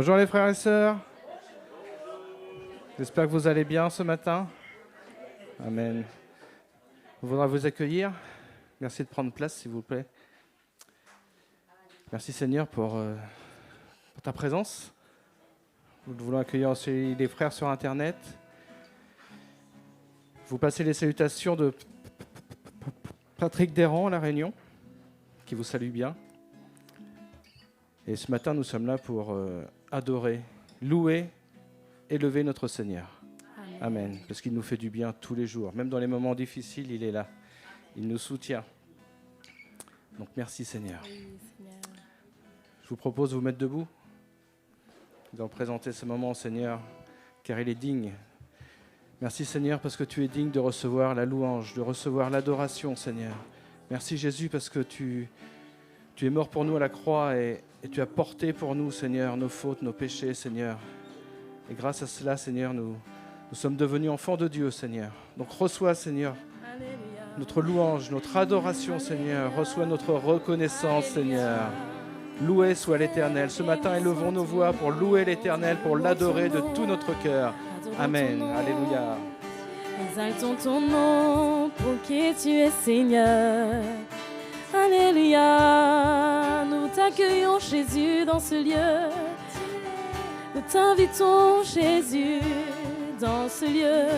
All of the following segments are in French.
Bonjour les frères et sœurs. J'espère que vous allez bien ce matin. Amen. On voudra vous accueillir. Merci de prendre place, s'il vous plaît. Merci Seigneur pour ta présence. Nous voulons accueillir aussi les frères sur Internet. Vous passez les salutations de Patrick Desrands à La Réunion, qui vous salue bien. Et ce matin, nous sommes là pour adorer, louer, élever notre Seigneur. Amen. Amen. Parce qu'il nous fait du bien tous les jours. Même dans les moments difficiles, il est là. Il nous soutient. Donc merci Seigneur. Oui, Seigneur. Je vous propose de vous mettre debout. Nous allons présenter ce moment au Seigneur, car il est digne. Merci Seigneur, parce que tu es digne de recevoir la louange, de recevoir l'adoration, Seigneur. Merci Jésus, parce que tu es mort pour nous à la croix et tu as porté pour nous, Seigneur, nos fautes, nos péchés, Seigneur. Et grâce à cela, Seigneur, nous sommes devenus enfants de Dieu, Seigneur. Donc reçois, Seigneur, notre louange, notre adoration, Seigneur. Reçois notre reconnaissance, Seigneur. Loué soit l'Éternel. Ce matin, élevons nos voix pour louer l'Éternel, pour l'adorer de tout notre cœur. Amen. Alléluia. Exaltons ton nom pour qui tu es Seigneur. Alléluia. Nous t'accueillons Jésus dans ce lieu. Nous t'invitons Jésus dans ce lieu.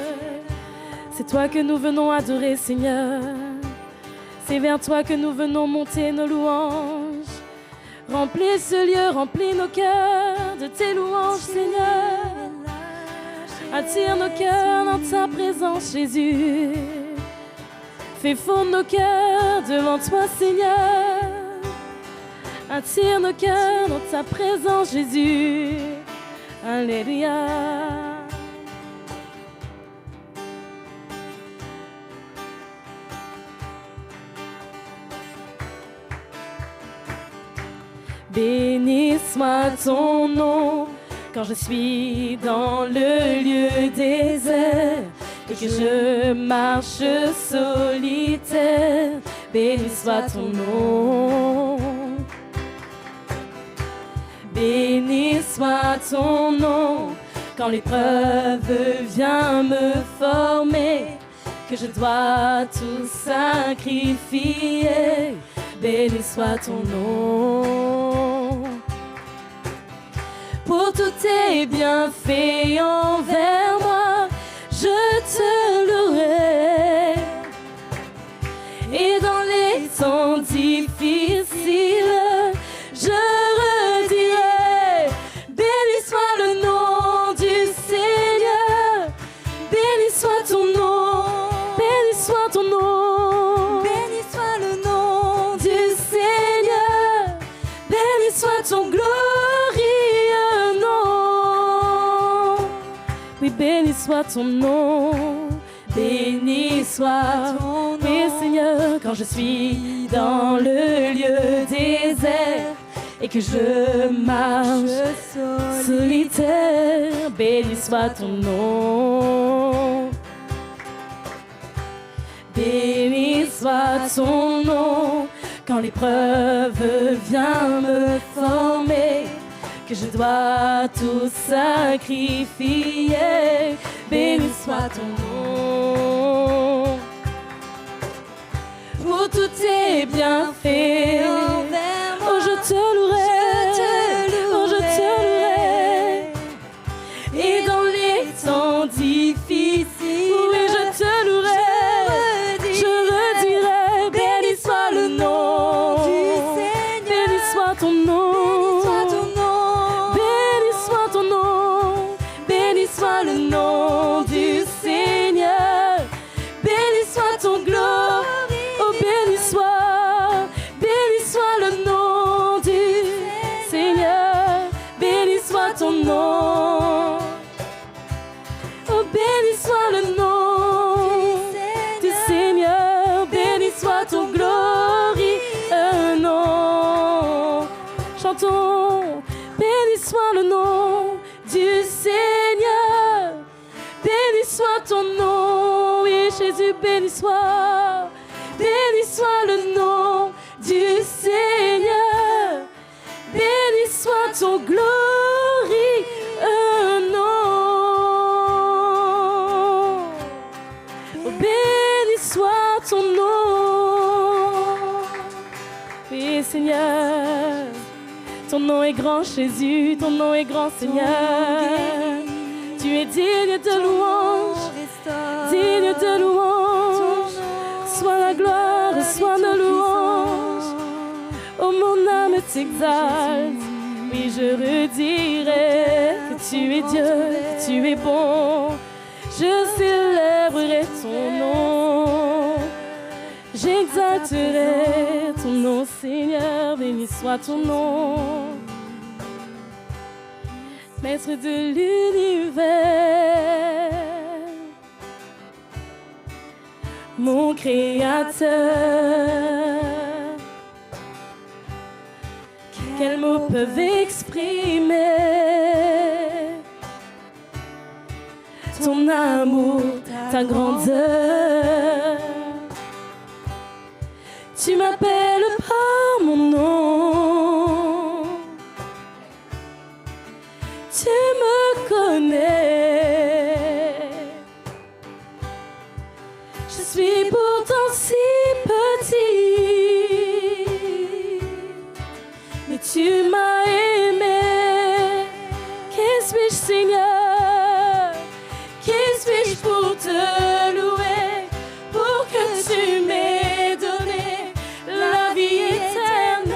C'est toi que nous venons adorer Seigneur. C'est vers toi que nous venons monter nos louanges. Remplis ce lieu, remplis nos cœurs de tes louanges Seigneur. Attire nos cœurs dans ta présence Jésus. Fais fondre nos cœurs devant toi Seigneur. Attire nos cœurs dans ta présence Jésus. Alléluia. Béni soit ton nom quand je suis dans le lieu désert et que je marche solitaire. Béni soit ton nom. Béni soit ton nom quand l'épreuve vient me former, que je dois tout sacrifier. Béni soit ton nom. Pour tous tes bienfaits envers moi, je te louerai. Et dans les temps difficiles, je redirai, béni soit le nom du Seigneur. Béni soit ton nom, béni soit ton nom. Béni soit le nom du Seigneur. Béni soit ton glorieux nom. Oui, béni soit ton nom. Béni soit ton nom. Oui, Seigneur, quand je suis dans le lieu désert et que je marche solitaire, béni soit ton nom. Béni soit ton nom quand l'épreuve vient me former, que je dois tout sacrifier. Béni soit ton nom. Pour tous tes bienfaits envers moi, oh je te louerai, oh je te louerai. Et dans les temps difficiles, oui je te louerai, je redirai, béni soit le nom du Seigneur. Béni soit ton nom, béni soit ton nom, béni soit le nom du Seigneur. Béni soit ton gloire. Le nom du Seigneur, béni soit ton nom. Oh, béni soit le nom du Seigneur, béni soit ton glorieux nom. Chantons, béni soit le nom du Seigneur, béni soit ton nom. Oui, Jésus, béni soit le nom du Seigneur. Béni soit ton glorieux Oui, Seigneur, ton nom est grand, Jésus, ton nom est grand, Seigneur. Tu es digne de louange, digne de louange. Reçois la gloire, reçois nos louanges. Oh, mon âme t'exalte. Oui, je redirai que tu es Dieu, que tu es bon. Je célébrerai ton nom. J'exalterai ton nom, Seigneur. Béni soit ton nom. Maître de l'univers, mon Créateur. Quels mots peuvent exprimer ton amour, ta grandeur? Tu m'appelles par mon nom, tu me connais. Je suis pourtant si petit, mais tu m'as aimé. Qui suis-je, Seigneur? Qui suis-je pour te louer? Pour que tu m'aies donné la vie éternelle,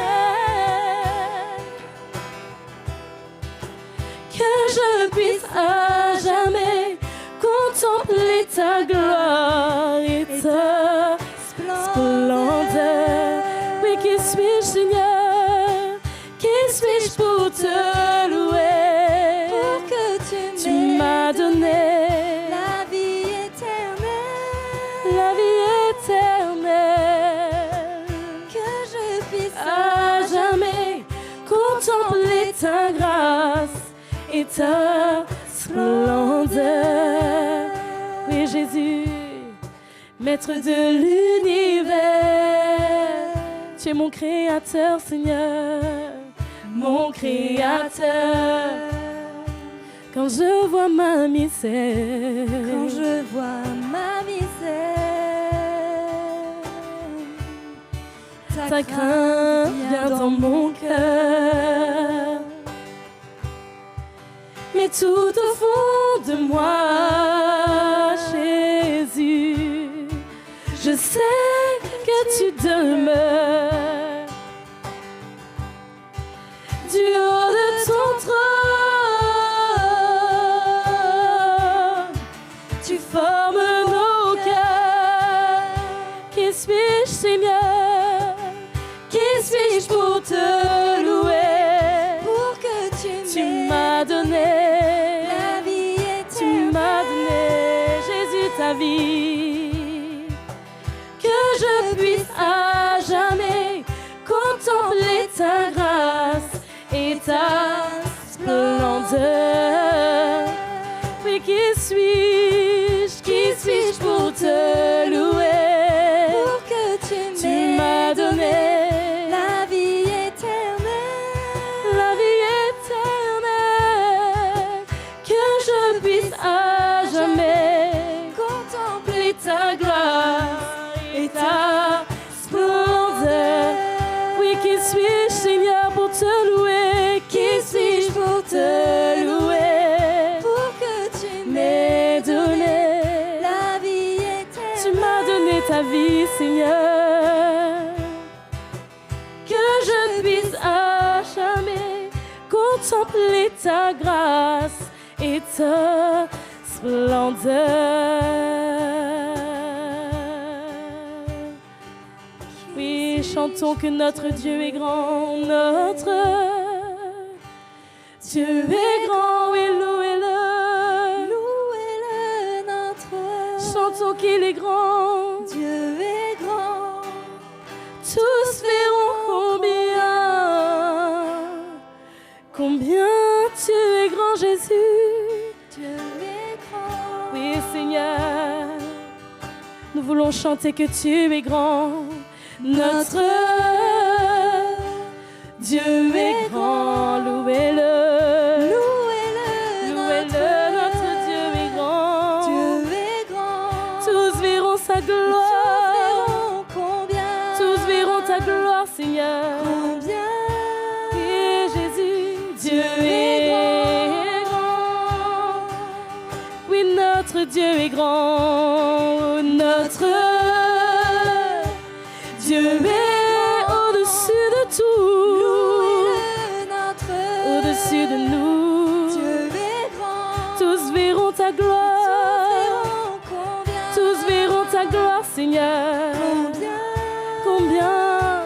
que je puisse à jamais contempler ta gloire et ta splendeur. Oui, qui suis-je, Seigneur? Qui suis-je pour te louer? Pour que Tu m'as donné la vie éternelle, la vie éternelle, que je puisse à jamais contempler ta grâce et ta splendeur. Oui, Jésus, Maître de l'univers, tu es mon Créateur, Seigneur, mon Créateur. Quand je vois ma misère, quand je vois ma misère, ta crainte vient dans mon cœur. Mais tout au fond de moi, Jésus, je sais que tu demeures du haut de ton trône. Tu formes nos cœurs. Qui suis-je, Seigneur? Qui suis-je pour te louer? pour que Tu m'as donné la vie tu éternelle, m'as donné, Jésus, ta vie. Que je puisse à jamais contempler ta grâce et ta splendeur. Oui, qui suis-je pour te louer? pour que Tu tu m'as donné la vie éternelle, la vie éternelle. Que je puisse à jamais contempler ta gloire et ta splendeur. Oui, qui suis-je, Seigneur, pour te louer? Qui suis-je pour te louer? pour que tu M'aies donné, la vie éternelle, tu m'as donné ta vie, Seigneur. Que je puisse à jamais contempler ta grâce et ta splendeur. Oui, chantons que notre Dieu est grand, notre Dieu est grand, oui, louez-le. louez-le notre Chantons qu'il est grand, Dieu est grand, tous verront combien tu es grand, Jésus. Dieu est grand, Oui, Seigneur, nous voulons chanter que tu es grand. Notre Dieu est grand, louez-le. louez-le Louez-le, notre Dieu est grand. Dieu est grand, Tous verront sa gloire. combien Tous verront ta gloire, Seigneur. est grand, notre Dieu est au-dessus de tout, Louez-le, notre au-dessus de nous. Dieu est grand. Tous verront ta gloire, tous verront ta gloire, Seigneur. Combien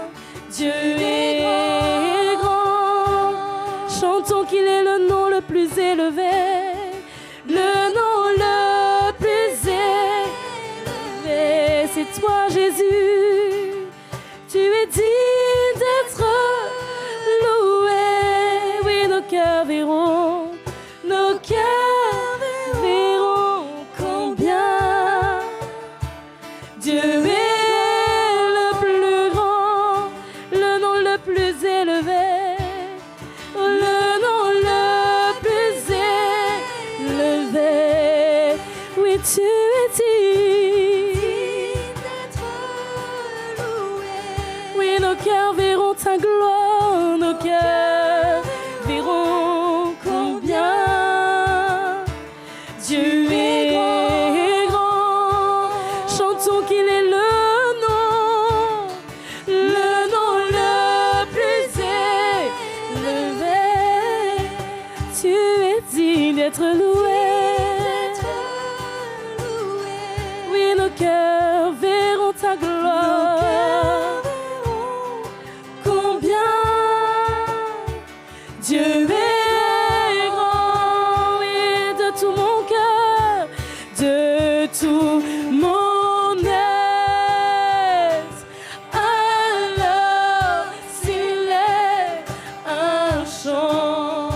Dieu est grand. Chantons qu'il est le nom le plus élevé, le nom le plus élevé. C'est toi, Jésus. Tu es digne d'être loué. Oui, nos cœurs verront, nos cœurs verront combien Dieu est le plus grand, le nom le plus élevé, le nom le plus élevé. Oui, tu es digne d'être loué. Oui, nos cœurs verront ta gloire, nos cœurs verront combien Dieu est grand. Chantons qu'il est le nom le plus élevé. Tu es digne d'être loué. Oui, nos cœurs verront ta gloire. Combien Dieu est grand, oui, de tout mon cœur, de tout mon être. Alors s'il est un chant,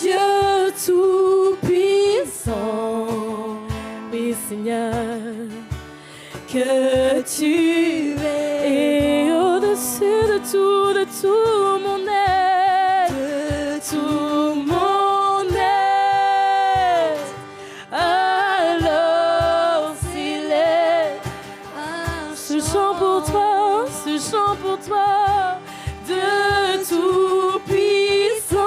Dieu tout-puissant, oui Seigneur, que tu es et au-dessus de tout mon être, de tout mon être. Alors s'il est ce chant pour toi, ce chant pour toi, de tout puissant,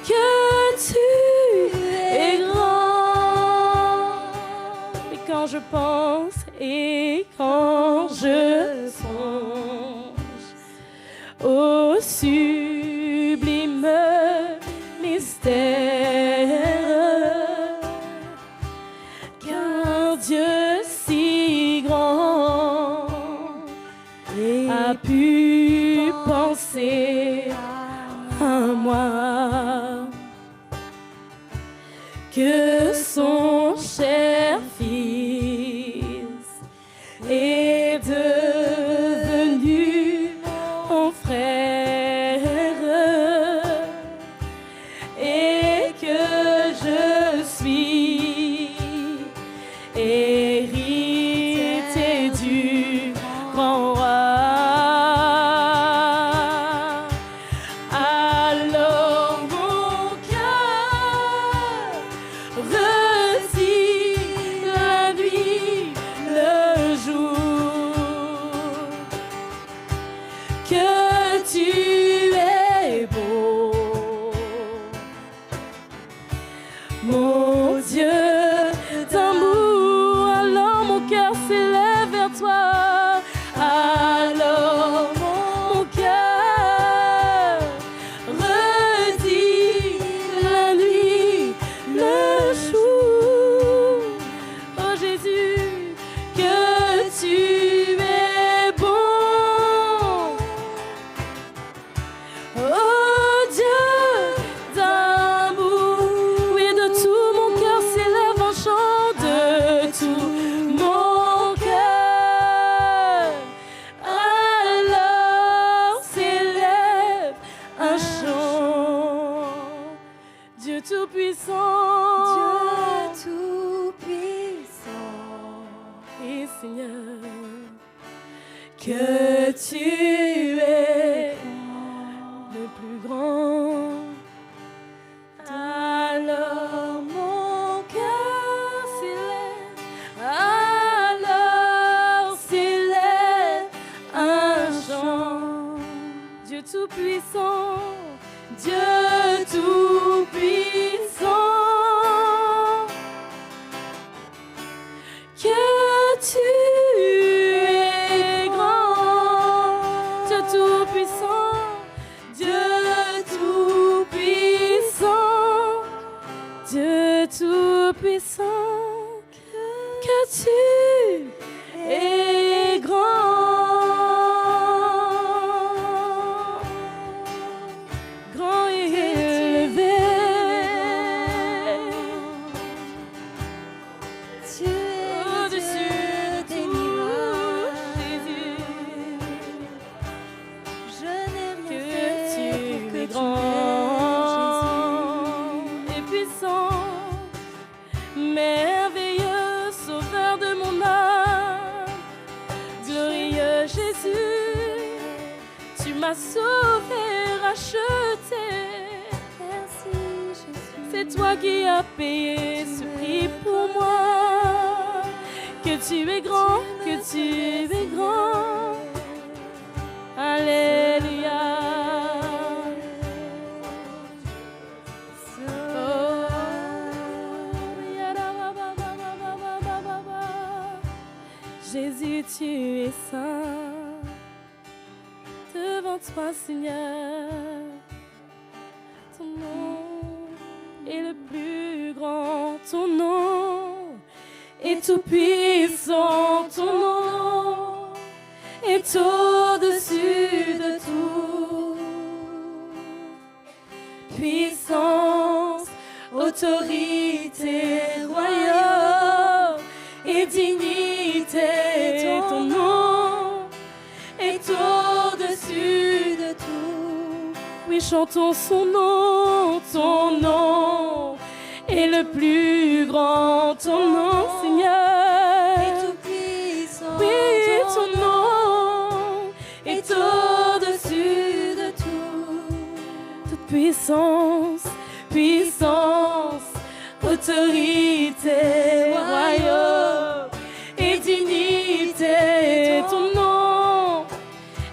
que tu es grand. Et quand je pense et quand je songe au sublime mystère qu'un Dieu si grand a pu penser à moi, que son cher Fils est devenu mon frère et que je suis hérité du grand roi. Alors mon cœur retire la nuit, le jour, que tu es beau, mon Dieu d'amour. Alors mon cœur s'élève vers toi, alors mon cœur redit la nuit, le jour. Oh Jésus, que tu es bon. Oh Dieu d'amour, oui, de tout mon cœur s'élève un chant, de tout mon cœur. Alors s'élève un chant, Dieu tout-puissant, Dieu tout-puissant. et Seigneur, que tu es le plus grand. Alors mon cœur s'élève, alors s'élève un chant, Dieu tout-puissant, Dieu tout tout-puissant, que tu es grand, grand et élevé. Tu es au-dessus des nuages, Jésus, je n'ai rien que fait pour tu que es tu grand et puissant, merveilleux sauveur de mon âme, glorieux Jésus, tu m'as sauvé, racheté. Merci Jésus. C'est toi qui as payé ce prix pour moi. Que tu es grand, que tu es grand. Alléluia. Jésus, tu es saint. Devant toi, Seigneur, ton nom est le plus grand, ton nom est tout puissant, ton nom est au-dessus de tout. Puissance, autorité, royaume et dignité, ton nom est au-dessus de tout. Oui, chantons son nom, ton nom est le plus grand, ton nom, Seigneur. Et tout puissant, Oui, ton nom est au-dessus de tout. Toute puissance, puissance, autorité, royaume et dignité, ton nom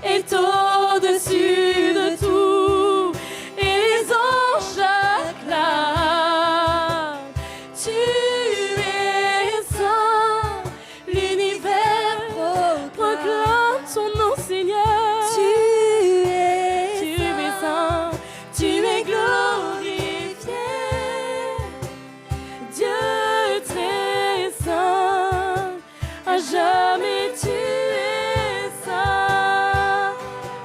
est au-dessus de tout. Et les anges acclament, tu es saint, l'univers proclame ton nom, Seigneur. Tu es saint, tu es glorifié, Dieu très saint, à jamais tu es saint.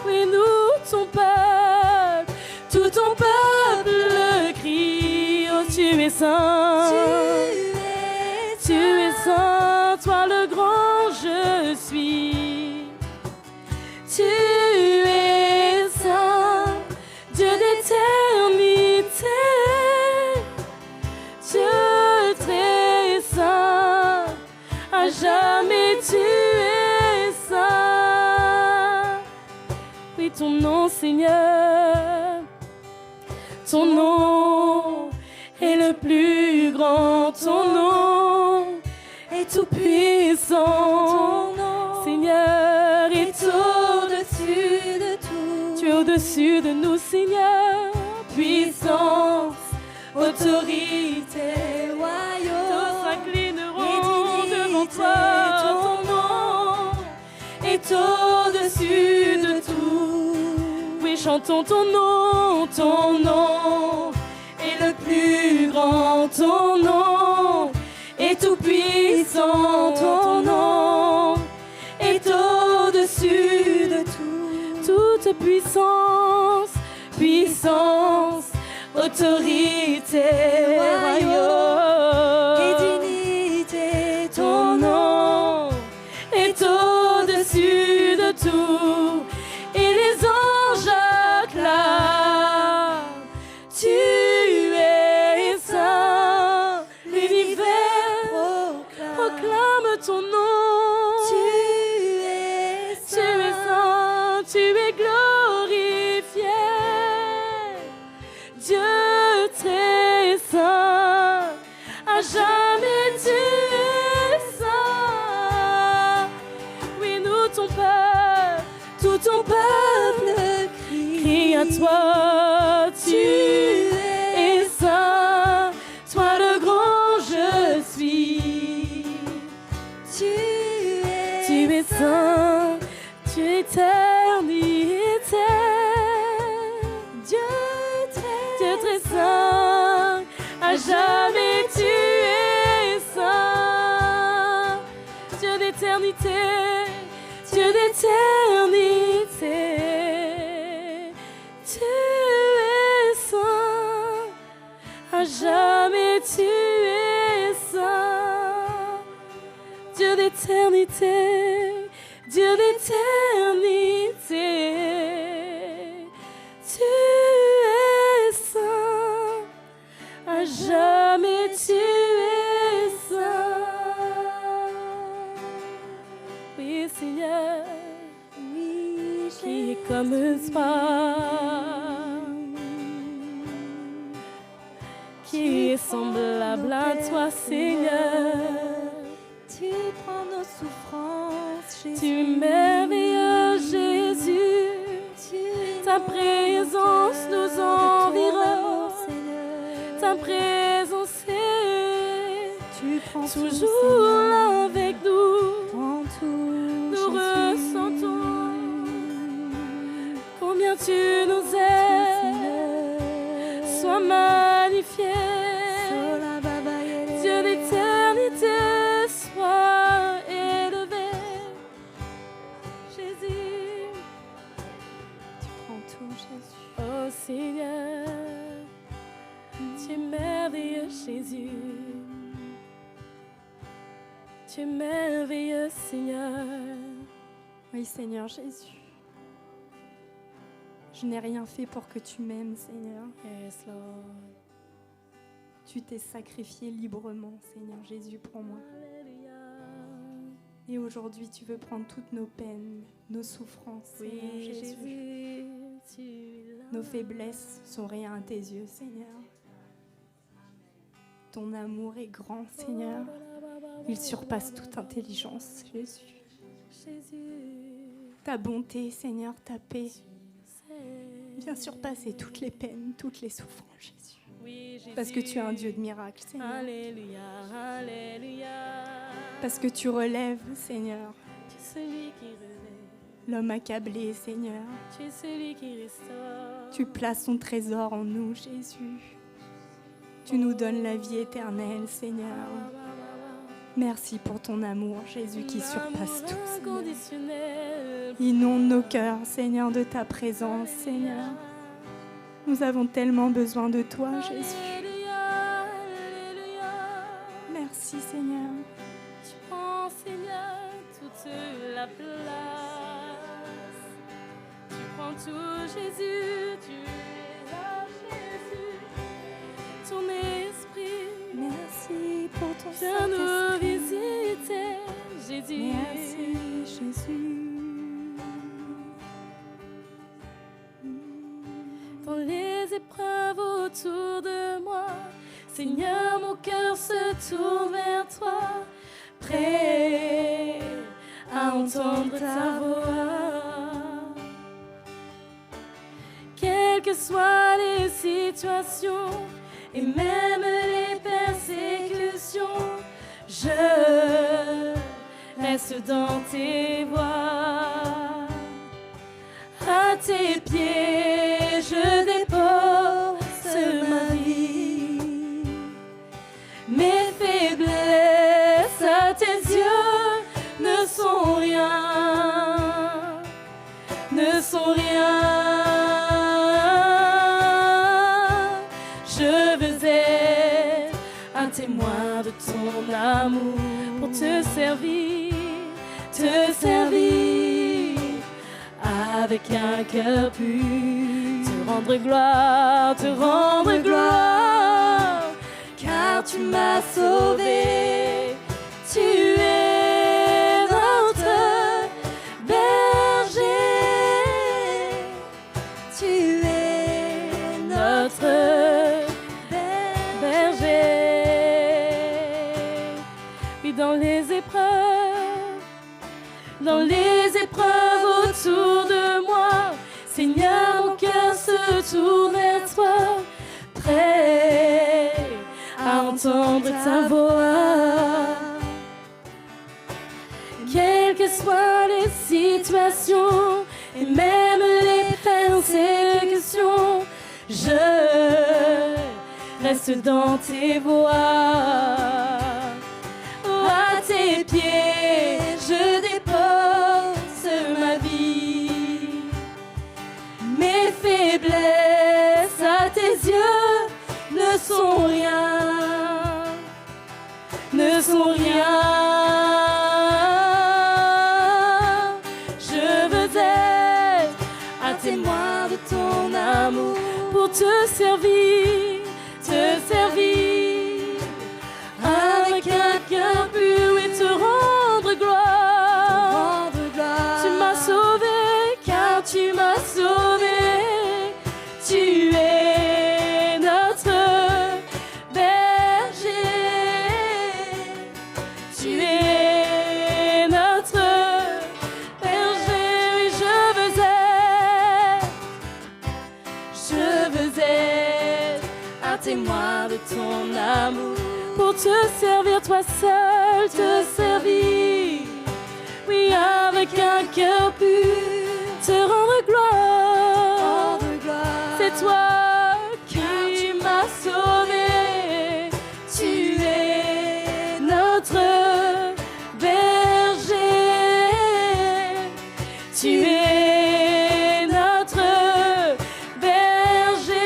Oui, nous, ton peuple, tout ton peuple crie, oh tu es saint, tu es saint, toi le grand je suis. Tu es saint, Dieu d'éternité, Dieu très saint, à jamais tu es saint. Oui, ton nom, Seigneur, ton nom est le plus grand, ton nom est tout puissant, Seigneur, est au-dessus de tout. Tu es au-dessus de nous, Seigneur, puissance, autorité, royaume. Tous s'inclineront devant toi, ton nom est au-dessus de tout. Oui, chantons ton nom est le plus grand, ton nom est tout puissant, ton nom est au-dessus de tout. Toute puissance, puissance, autorité, royaume et dignité, ton nom est au-dessus de tout. Et les anges acclament, tu es saint, l'univers proclame ton nom. Tu es saint, tu es glorifié, Dieu très saint, à jamais tu es saint. Oui, nous, ton peuple, tout ton peuple crie à toi, tu es saint, toi le grand je suis. Tu es saint, tu es éternité, Dieu très saint, à jamais tu d'éternité, Dieu d'éternité. Tu es saint, à jamais tu es saint. Dieu d'éternité, Dieu d'éternité. Tu es saint, à jamais tu es saint. Oui, Seigneur, Oui, qui est comme toi, qui est semblable à toi, Seigneur. Tu prends nos souffrances, Jésus. Tu es merveilleux, Jésus. Ta présence nous environne. Ta présence est Tu prends toujours là avec nous. Prends tout, Nous Jésus. ressentons combien tu nous aimes. Sois magnifié. Dieu d'éternité, sois élevé. Jésus, Tu prends tout, Jésus. oh Seigneur, tu es merveilleux, Jésus. Tu es merveilleux, Seigneur. Oui, Seigneur Jésus. Je n'ai rien fait pour que tu m'aimes, Seigneur. Yes, Lord. Tu t'es sacrifié librement, Seigneur Jésus, pour moi. Alléluia. Et aujourd'hui, tu veux prendre toutes nos peines, nos souffrances, Seigneur Oui, Jésus. Jésus, tu es là. Nos faiblesses sont rien à tes yeux, Seigneur. Ton amour est grand, Seigneur. Il surpasse toute intelligence, Jésus. Jésus, Ta bonté, Seigneur, ta paix c'est- vient surpasser toutes les peines, toutes les souffrances, Jésus. Oui, Jésus. Parce que tu es un Dieu de miracles, Seigneur. Alléluia, Alléluia. Parce que tu relèves, Seigneur, Tu es celui qui relève, l'homme accablé, Seigneur. tu es celui qui restaure. Tu places ton trésor en nous, Jésus. Tu nous donnes la vie éternelle, Seigneur. Merci pour ton amour, Jésus, qui surpasse tout, Seigneur. Inconditionnel. Inonde nos cœurs, Seigneur, de ta présence, Seigneur. Nous avons tellement besoin de toi, Jésus. Alléluia, Alléluia. Merci, Seigneur. Tu prends, Seigneur, toute la place. Tu prends tout, Jésus. Tu es là, Jésus. Ton esprit Merci pour ton vient nous Saint-Esprit. visiter, Jésus. Merci, Jésus. Dans les épreuves autour de moi, Seigneur, mon cœur se tourne vers toi, prêt à entendre ta voix. Quelles que soient les situations et même les persécutions, je reste dans tes voies. À tes pieds, je dépose ma vie. Mes faiblesses à tes yeux ne sont rien, ne sont rien. Je veux être un témoin de ton amour pour te servir, avec un cœur pur, te rendre gloire, car tu m'as sauvé, tu es notre berger, tu es notre berger. Oui, dans les épreuves autour de moi, Seigneur, mon cœur se tourne vers toi, prêt à entendre ta voix. Quelles que soient les situations et même les persécutions, je reste dans tes voies. À tes pieds, je ton amour. Pour te servir, toi seul te servir. Oui, avec un cœur pur, te rendre gloire. C'est toi qui m'as sauvé. Tu es notre berger. Tu es notre berger.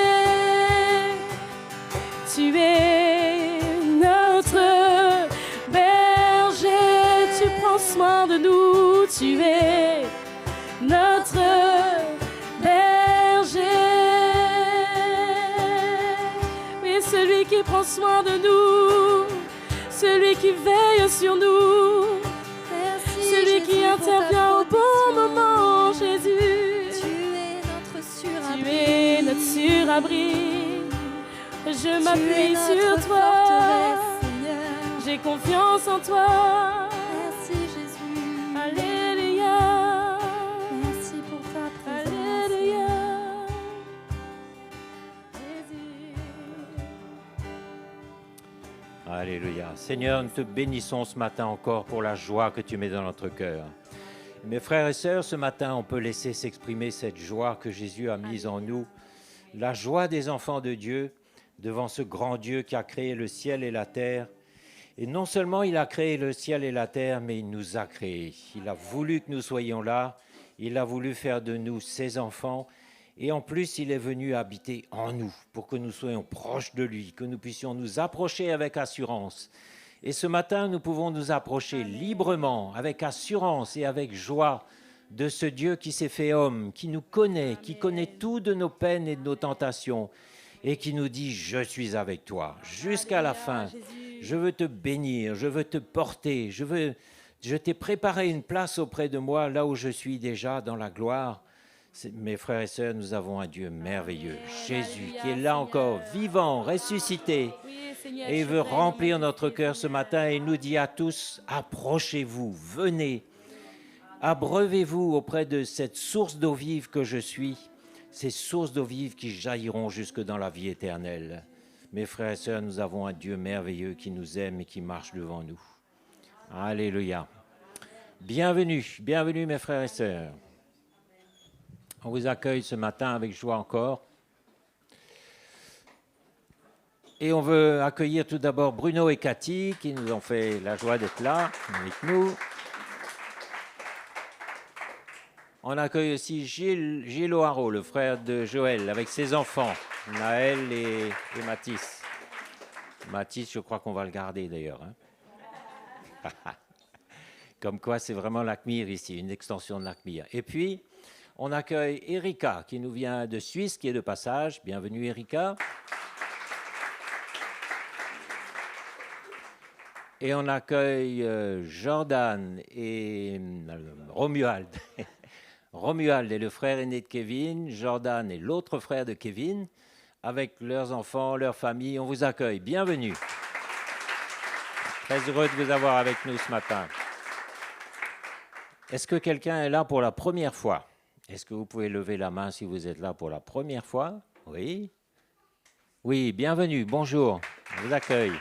Tu es notre berger. Tu prends soin de nous. Tu es notre berger. Oui, celui qui prend soin de nous, celui qui veille sur nous, celui qui intervient au bon moment, Jésus. Tu es notre surabri. Je m'appuie sur toi. J'ai confiance en toi. Merci Jésus. Alléluia. Merci pour ta présence. Alléluia. Jésus. Alléluia. Seigneur, nous te bénissons ce matin encore pour la joie que tu mets dans notre cœur. Mes frères et sœurs, ce matin, on peut laisser s'exprimer cette joie que Jésus a mise en nous, la joie des enfants de Dieu devant ce grand Dieu qui a créé le ciel et la terre. Et non seulement il a créé le ciel et la terre, mais il nous a créés. Il a voulu que nous soyons là, il a voulu faire de nous ses enfants, et en plus il est venu habiter en nous pour que nous soyons proches de lui, que nous puissions nous approcher avec assurance. Et ce matin, nous pouvons nous approcher librement, avec assurance et avec joie de ce Dieu qui s'est fait homme, qui nous connaît, qui connaît tout de nos peines et de nos tentations, et qui nous dit « Je suis avec toi jusqu'à la fin. Je veux te bénir, je veux te porter, je t'ai préparé une place auprès de moi, là où je suis déjà dans la gloire. » Mes frères et sœurs, nous avons un Dieu merveilleux, Jésus, qui est là encore, vivant, ressuscité, et il veut remplir notre cœur ce matin et il nous dit à tous, approchez-vous, venez, abreuvez-vous auprès de cette source d'eau vive que je suis, ces sources d'eau vive qui jailliront jusque dans la vie éternelle. Mes frères et sœurs, nous avons un Dieu merveilleux qui nous aime et qui marche devant nous. Alléluia. Bienvenue, bienvenue mes frères et sœurs. On vous accueille ce matin avec joie encore. Et on veut accueillir tout d'abord Bruno et Cathy qui nous ont fait la joie d'être là avec nous. On accueille aussi Gilles O'Haraud, le frère de Joël, avec ses enfants, Naël et Mathis. Mathis, je crois qu'on va le garder d'ailleurs. Hein. Comme quoi, c'est vraiment l'ACMIR ici, une extension de l'ACMIR. Et puis, on accueille Erika, qui nous vient de Suisse, qui est de passage. Bienvenue, Erika. Et on accueille Jordan et Romuald. Romuald est le frère aîné de Kevin, Jordan est l'autre frère de Kevin, avec leurs enfants, leur famille. On vous accueille. Bienvenue. Très heureux de vous avoir avec nous ce matin. Est-ce que quelqu'un est là pour la première fois? Est-ce que vous pouvez lever la main si vous êtes là pour la première fois? Oui. Oui, bienvenue, bonjour, on vous accueille.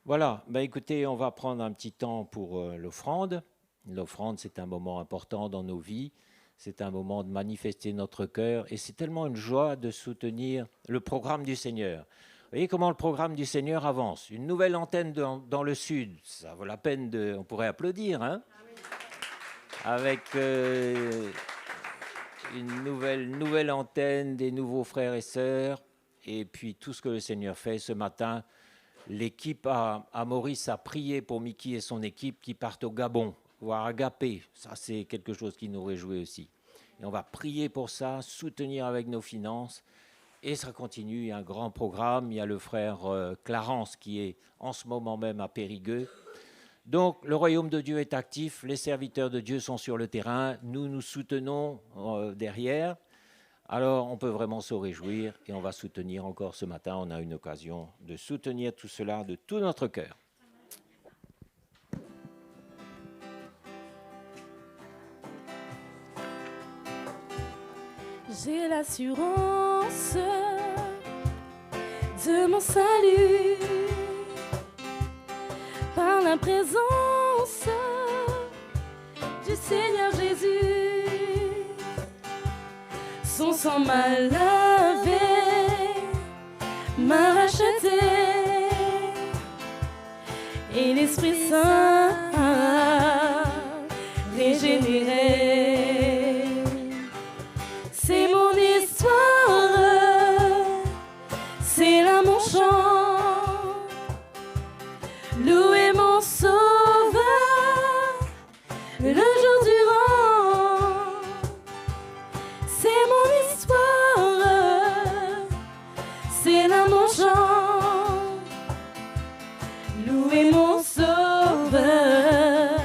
Voilà, ben écoutez, on va prendre un petit temps pour l'offrande. L'offrande, c'est un moment important dans nos vies. C'est un moment de manifester notre cœur. Et c'est tellement une joie de soutenir le programme du Seigneur. Vous voyez comment le programme du Seigneur avance. Une nouvelle antenne dans le sud, ça vaut la peine de... On pourrait applaudir, hein? Avec une nouvelle antenne, des nouveaux frères et sœurs. Et puis tout ce que le Seigneur fait ce matin. L'équipe à Maurice a prié pour Mickey et son équipe qui partent au Gabon, voir Agapé. Ça, c'est quelque chose qui nous réjouit aussi. Et on va prier pour ça, soutenir avec nos finances. Et ça continue, il y a un grand programme. Il y a le frère Clarence qui est en ce moment même à Périgueux. Donc, le royaume de Dieu est actif. Les serviteurs de Dieu sont sur le terrain. Nous nous soutenons derrière. Alors, on peut vraiment se réjouir et on va soutenir encore ce matin. On a une occasion de soutenir tout cela de tout notre cœur. J'ai l'assurance de mon salut par la présence du Seigneur Jésus. Son sang m'a lavé, m'a racheté, et l'Esprit Saint régénéré. C'est mon histoire, c'est là mon chant. Louez mon Sauveur le jour durant. C'est mon histoire, c'est là mon chant. Louez mon Sauveur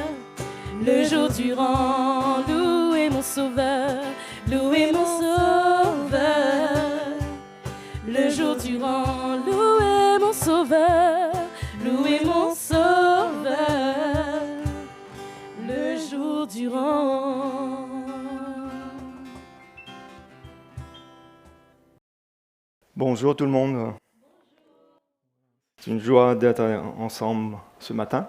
le jour durant. Louez mon Sauveur, louez mon Sauveur le jour durant. Louez mon Sauveur, louez mon Sauveur le jour durant. Bonjour tout le monde. C'est une joie d'être ensemble ce matin.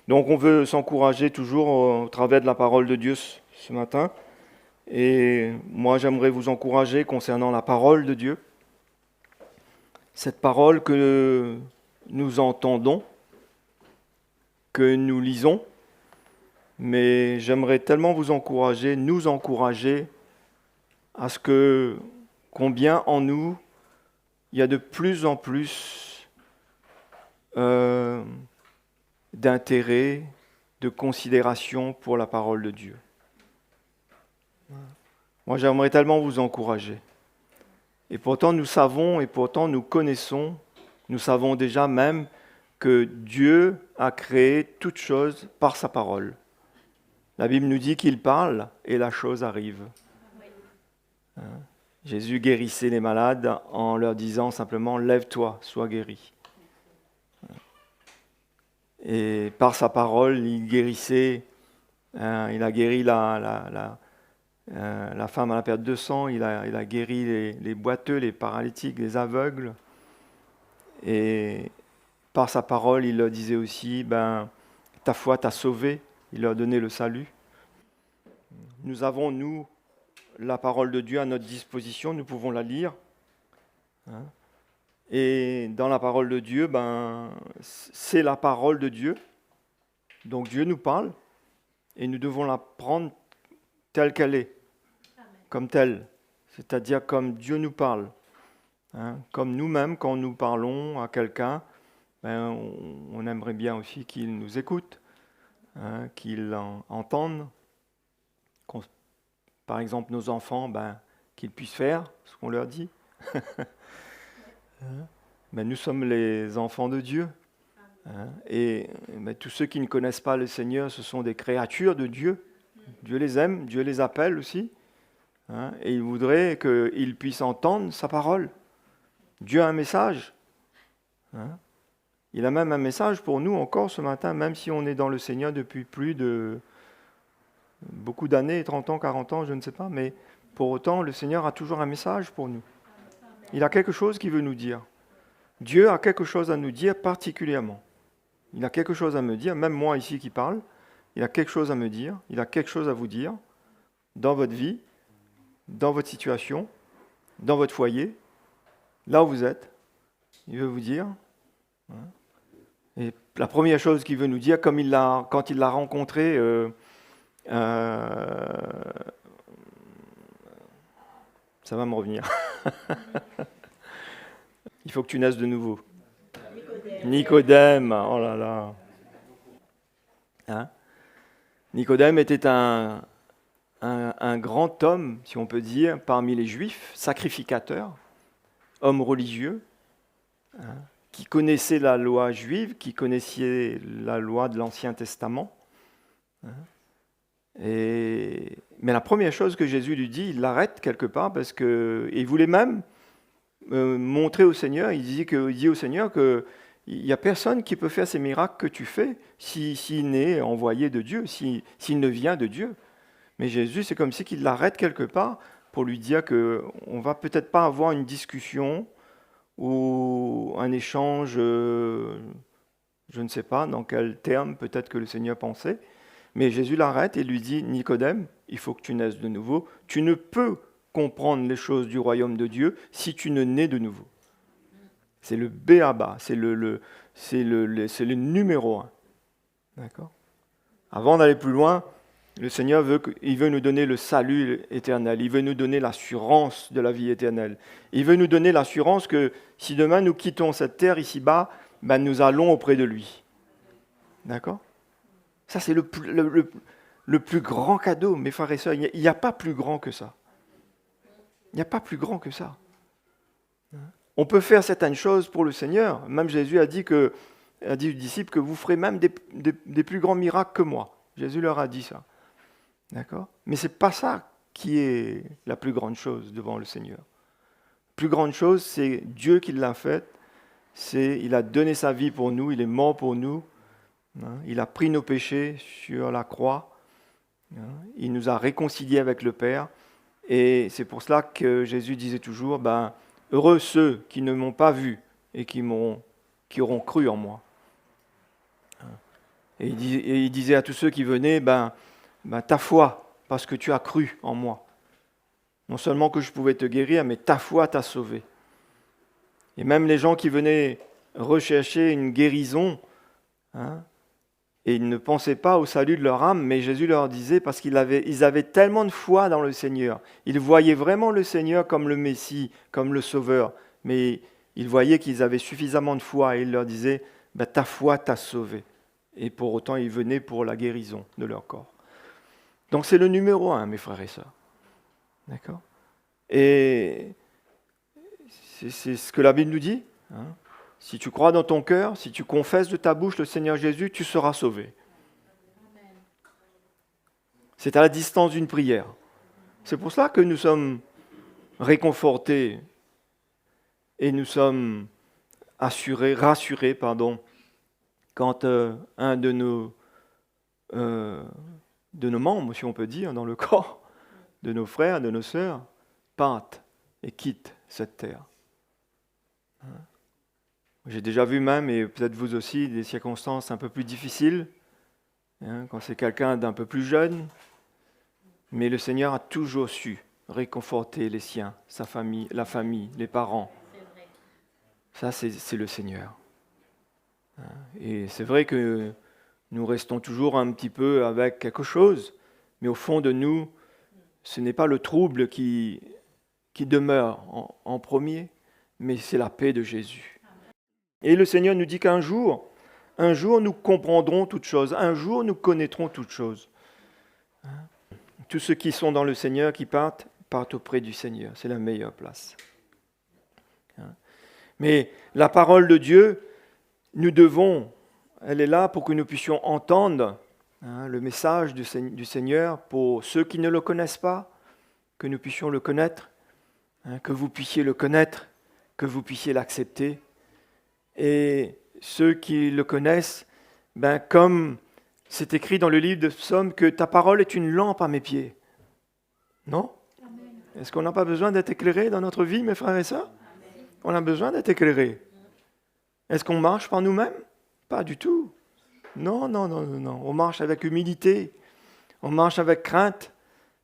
Donc on veut s'encourager toujours au travers de la parole de Dieu ce matin. Et moi j'aimerais vous encourager concernant la parole de Dieu. Cette parole que nous entendons, que nous lisons. Mais j'aimerais tellement vous encourager, nous encourager à ce que combien en nous il y a de plus en plus d'intérêt, de considération pour la parole de Dieu. Moi, j'aimerais tellement vous encourager. Et pourtant, nous savons et pourtant nous connaissons, nous savons déjà même que Dieu a créé toutes choses par sa parole. La Bible nous dit qu'il parle et la chose arrive. Jésus guérissait les malades en leur disant simplement « Lève-toi, sois guéri ». Et par sa parole, il guérissait, il a guéri la femme à la perte de sang, il a guéri les boiteux, les paralytiques, les aveugles. Et par sa parole, il leur disait aussi, ta foi t'a sauvé, il leur donnait le salut. Nous avons, nous, la parole de Dieu à notre disposition, nous pouvons la lire. Et dans la parole de Dieu, c'est la parole de Dieu. Donc Dieu nous parle et nous devons la prendre telle qu'elle est, comme telle, c'est-à-dire comme Dieu nous parle. Comme nous-mêmes, quand nous parlons à quelqu'un, on aimerait bien aussi qu'il nous écoute, qu'il entende. Par exemple, nos enfants, qu'ils puissent faire ce qu'on leur dit. Nous sommes les enfants de Dieu. Et tous ceux qui ne connaissent pas le Seigneur, ce sont des créatures de Dieu. Dieu les aime, Dieu les appelle aussi. Et il voudrait qu'ils puissent entendre sa parole. Dieu a un message. Il a même un message pour nous encore ce matin, même si on est dans le Seigneur depuis plus de beaucoup d'années, 30 ans, 40 ans, je ne sais pas, mais pour autant, le Seigneur a toujours un message pour nous. Il a quelque chose qu'il veut nous dire. Dieu a quelque chose à nous dire particulièrement. Il a quelque chose à me dire, même moi ici qui parle, il a quelque chose à me dire, il a quelque chose à vous dire dans votre vie, dans votre situation, dans votre foyer, là où vous êtes. Il veut vous dire. Et la première chose qu'il veut nous dire, quand il l'a rencontré, ça va me revenir. Il faut que tu naisses de nouveau. Nicodème, oh là là. Nicodème était un grand homme, si on peut dire, parmi les Juifs, sacrificateur, homme religieux, qui connaissait la loi juive, qui connaissait la loi de l'Ancien Testament. Mais la première chose que Jésus lui dit, il l'arrête quelque part parce qu'il voulait même montrer au Seigneur, il dit au Seigneur qu'il n'y a personne qui peut faire ces miracles que tu fais s'il n'est envoyé de Dieu, s'il ne vient de Dieu. Mais Jésus, c'est comme si qu'il l'arrête quelque part pour lui dire qu'on ne va peut-être pas avoir une discussion ou un échange, je ne sais pas dans quel terme peut-être que le Seigneur pensait, mais Jésus l'arrête et lui dit, Nicodème, il faut que tu naisses de nouveau. Tu ne peux comprendre les choses du royaume de Dieu si tu ne nais de nouveau. C'est le b.a.-ba, c'est le numéro 1. D'accord ? Avant d'aller plus loin, le Seigneur veut nous donner le salut éternel. Il veut nous donner l'assurance de la vie éternelle. Il veut nous donner l'assurance que si demain nous quittons cette terre ici-bas, ben nous allons auprès de lui. D'accord ? Ça, c'est le plus grand cadeau, mes frères et sœurs. Il n'y a pas plus grand que ça. Il n'y a pas plus grand que ça. On peut faire certaines choses pour le Seigneur. Même Jésus a dit aux disciples que vous ferez même des plus grands miracles que moi. Jésus leur a dit ça. D'accord ? Mais ce n'est pas ça qui est la plus grande chose devant le Seigneur. La plus grande chose, c'est Dieu qui l'a fait. Il a donné sa vie pour nous, il est mort pour nous. Il a pris nos péchés sur la croix. Il nous a réconciliés avec le Père. Et c'est pour cela que Jésus disait toujours, heureux ceux qui ne m'ont pas vu et qui auront cru en moi. Et il disait à tous ceux qui venaient, ta foi, parce que tu as cru en moi. Non seulement que je pouvais te guérir, mais ta foi t'a sauvé. Et même les gens qui venaient rechercher une guérison, et ils ne pensaient pas au salut de leur âme, mais Jésus leur disait, parce qu'ils avaient tellement de foi dans le Seigneur, ils voyaient vraiment le Seigneur comme le Messie, comme le Sauveur, mais ils voyaient qu'ils avaient suffisamment de foi, et il leur disait, ta foi t'a sauvé. Et pour autant, ils venaient pour la guérison de leur corps. Donc c'est le numéro 1, mes frères et sœurs. D'accord ? Et c'est ce que la Bible nous dit. Si tu crois dans ton cœur, si tu confesses de ta bouche le Seigneur Jésus, tu seras sauvé. C'est à la distance d'une prière. C'est pour cela que nous sommes réconfortés et nous sommes rassurés, quand un de nos membres, si on peut dire, dans le corps, de nos frères, de nos sœurs, partent et quittent cette terre. J'ai déjà vu même, et peut-être vous aussi, des circonstances un peu plus difficiles, quand c'est quelqu'un d'un peu plus jeune, mais le Seigneur a toujours su réconforter les siens, sa famille, la famille, les parents. Ça, c'est le Seigneur. Et c'est vrai que nous restons toujours un petit peu avec quelque chose, mais au fond de nous, ce n'est pas le trouble qui demeure en premier, mais c'est la paix de Jésus. Et le Seigneur nous dit qu'un jour, nous comprendrons toutes choses, un jour nous connaîtrons toutes choses. Tous ceux qui sont dans le Seigneur, qui partent auprès du Seigneur. C'est la meilleure place. Mais la parole de Dieu, elle est là pour que nous puissions entendre le message du Seigneur pour ceux qui ne le connaissent pas, que nous puissions le connaître, que vous puissiez le connaître, que vous puissiez l'accepter. Et ceux qui le connaissent, comme c'est écrit dans le livre de Psaumes, que ta parole est une lampe à mes pieds. Non ? Est-ce qu'on n'a pas besoin d'être éclairé dans notre vie, mes frères et sœurs ? On a besoin d'être éclairé. Est-ce qu'on marche par nous-mêmes ? Pas du tout. Non. On marche avec humilité. On marche avec crainte.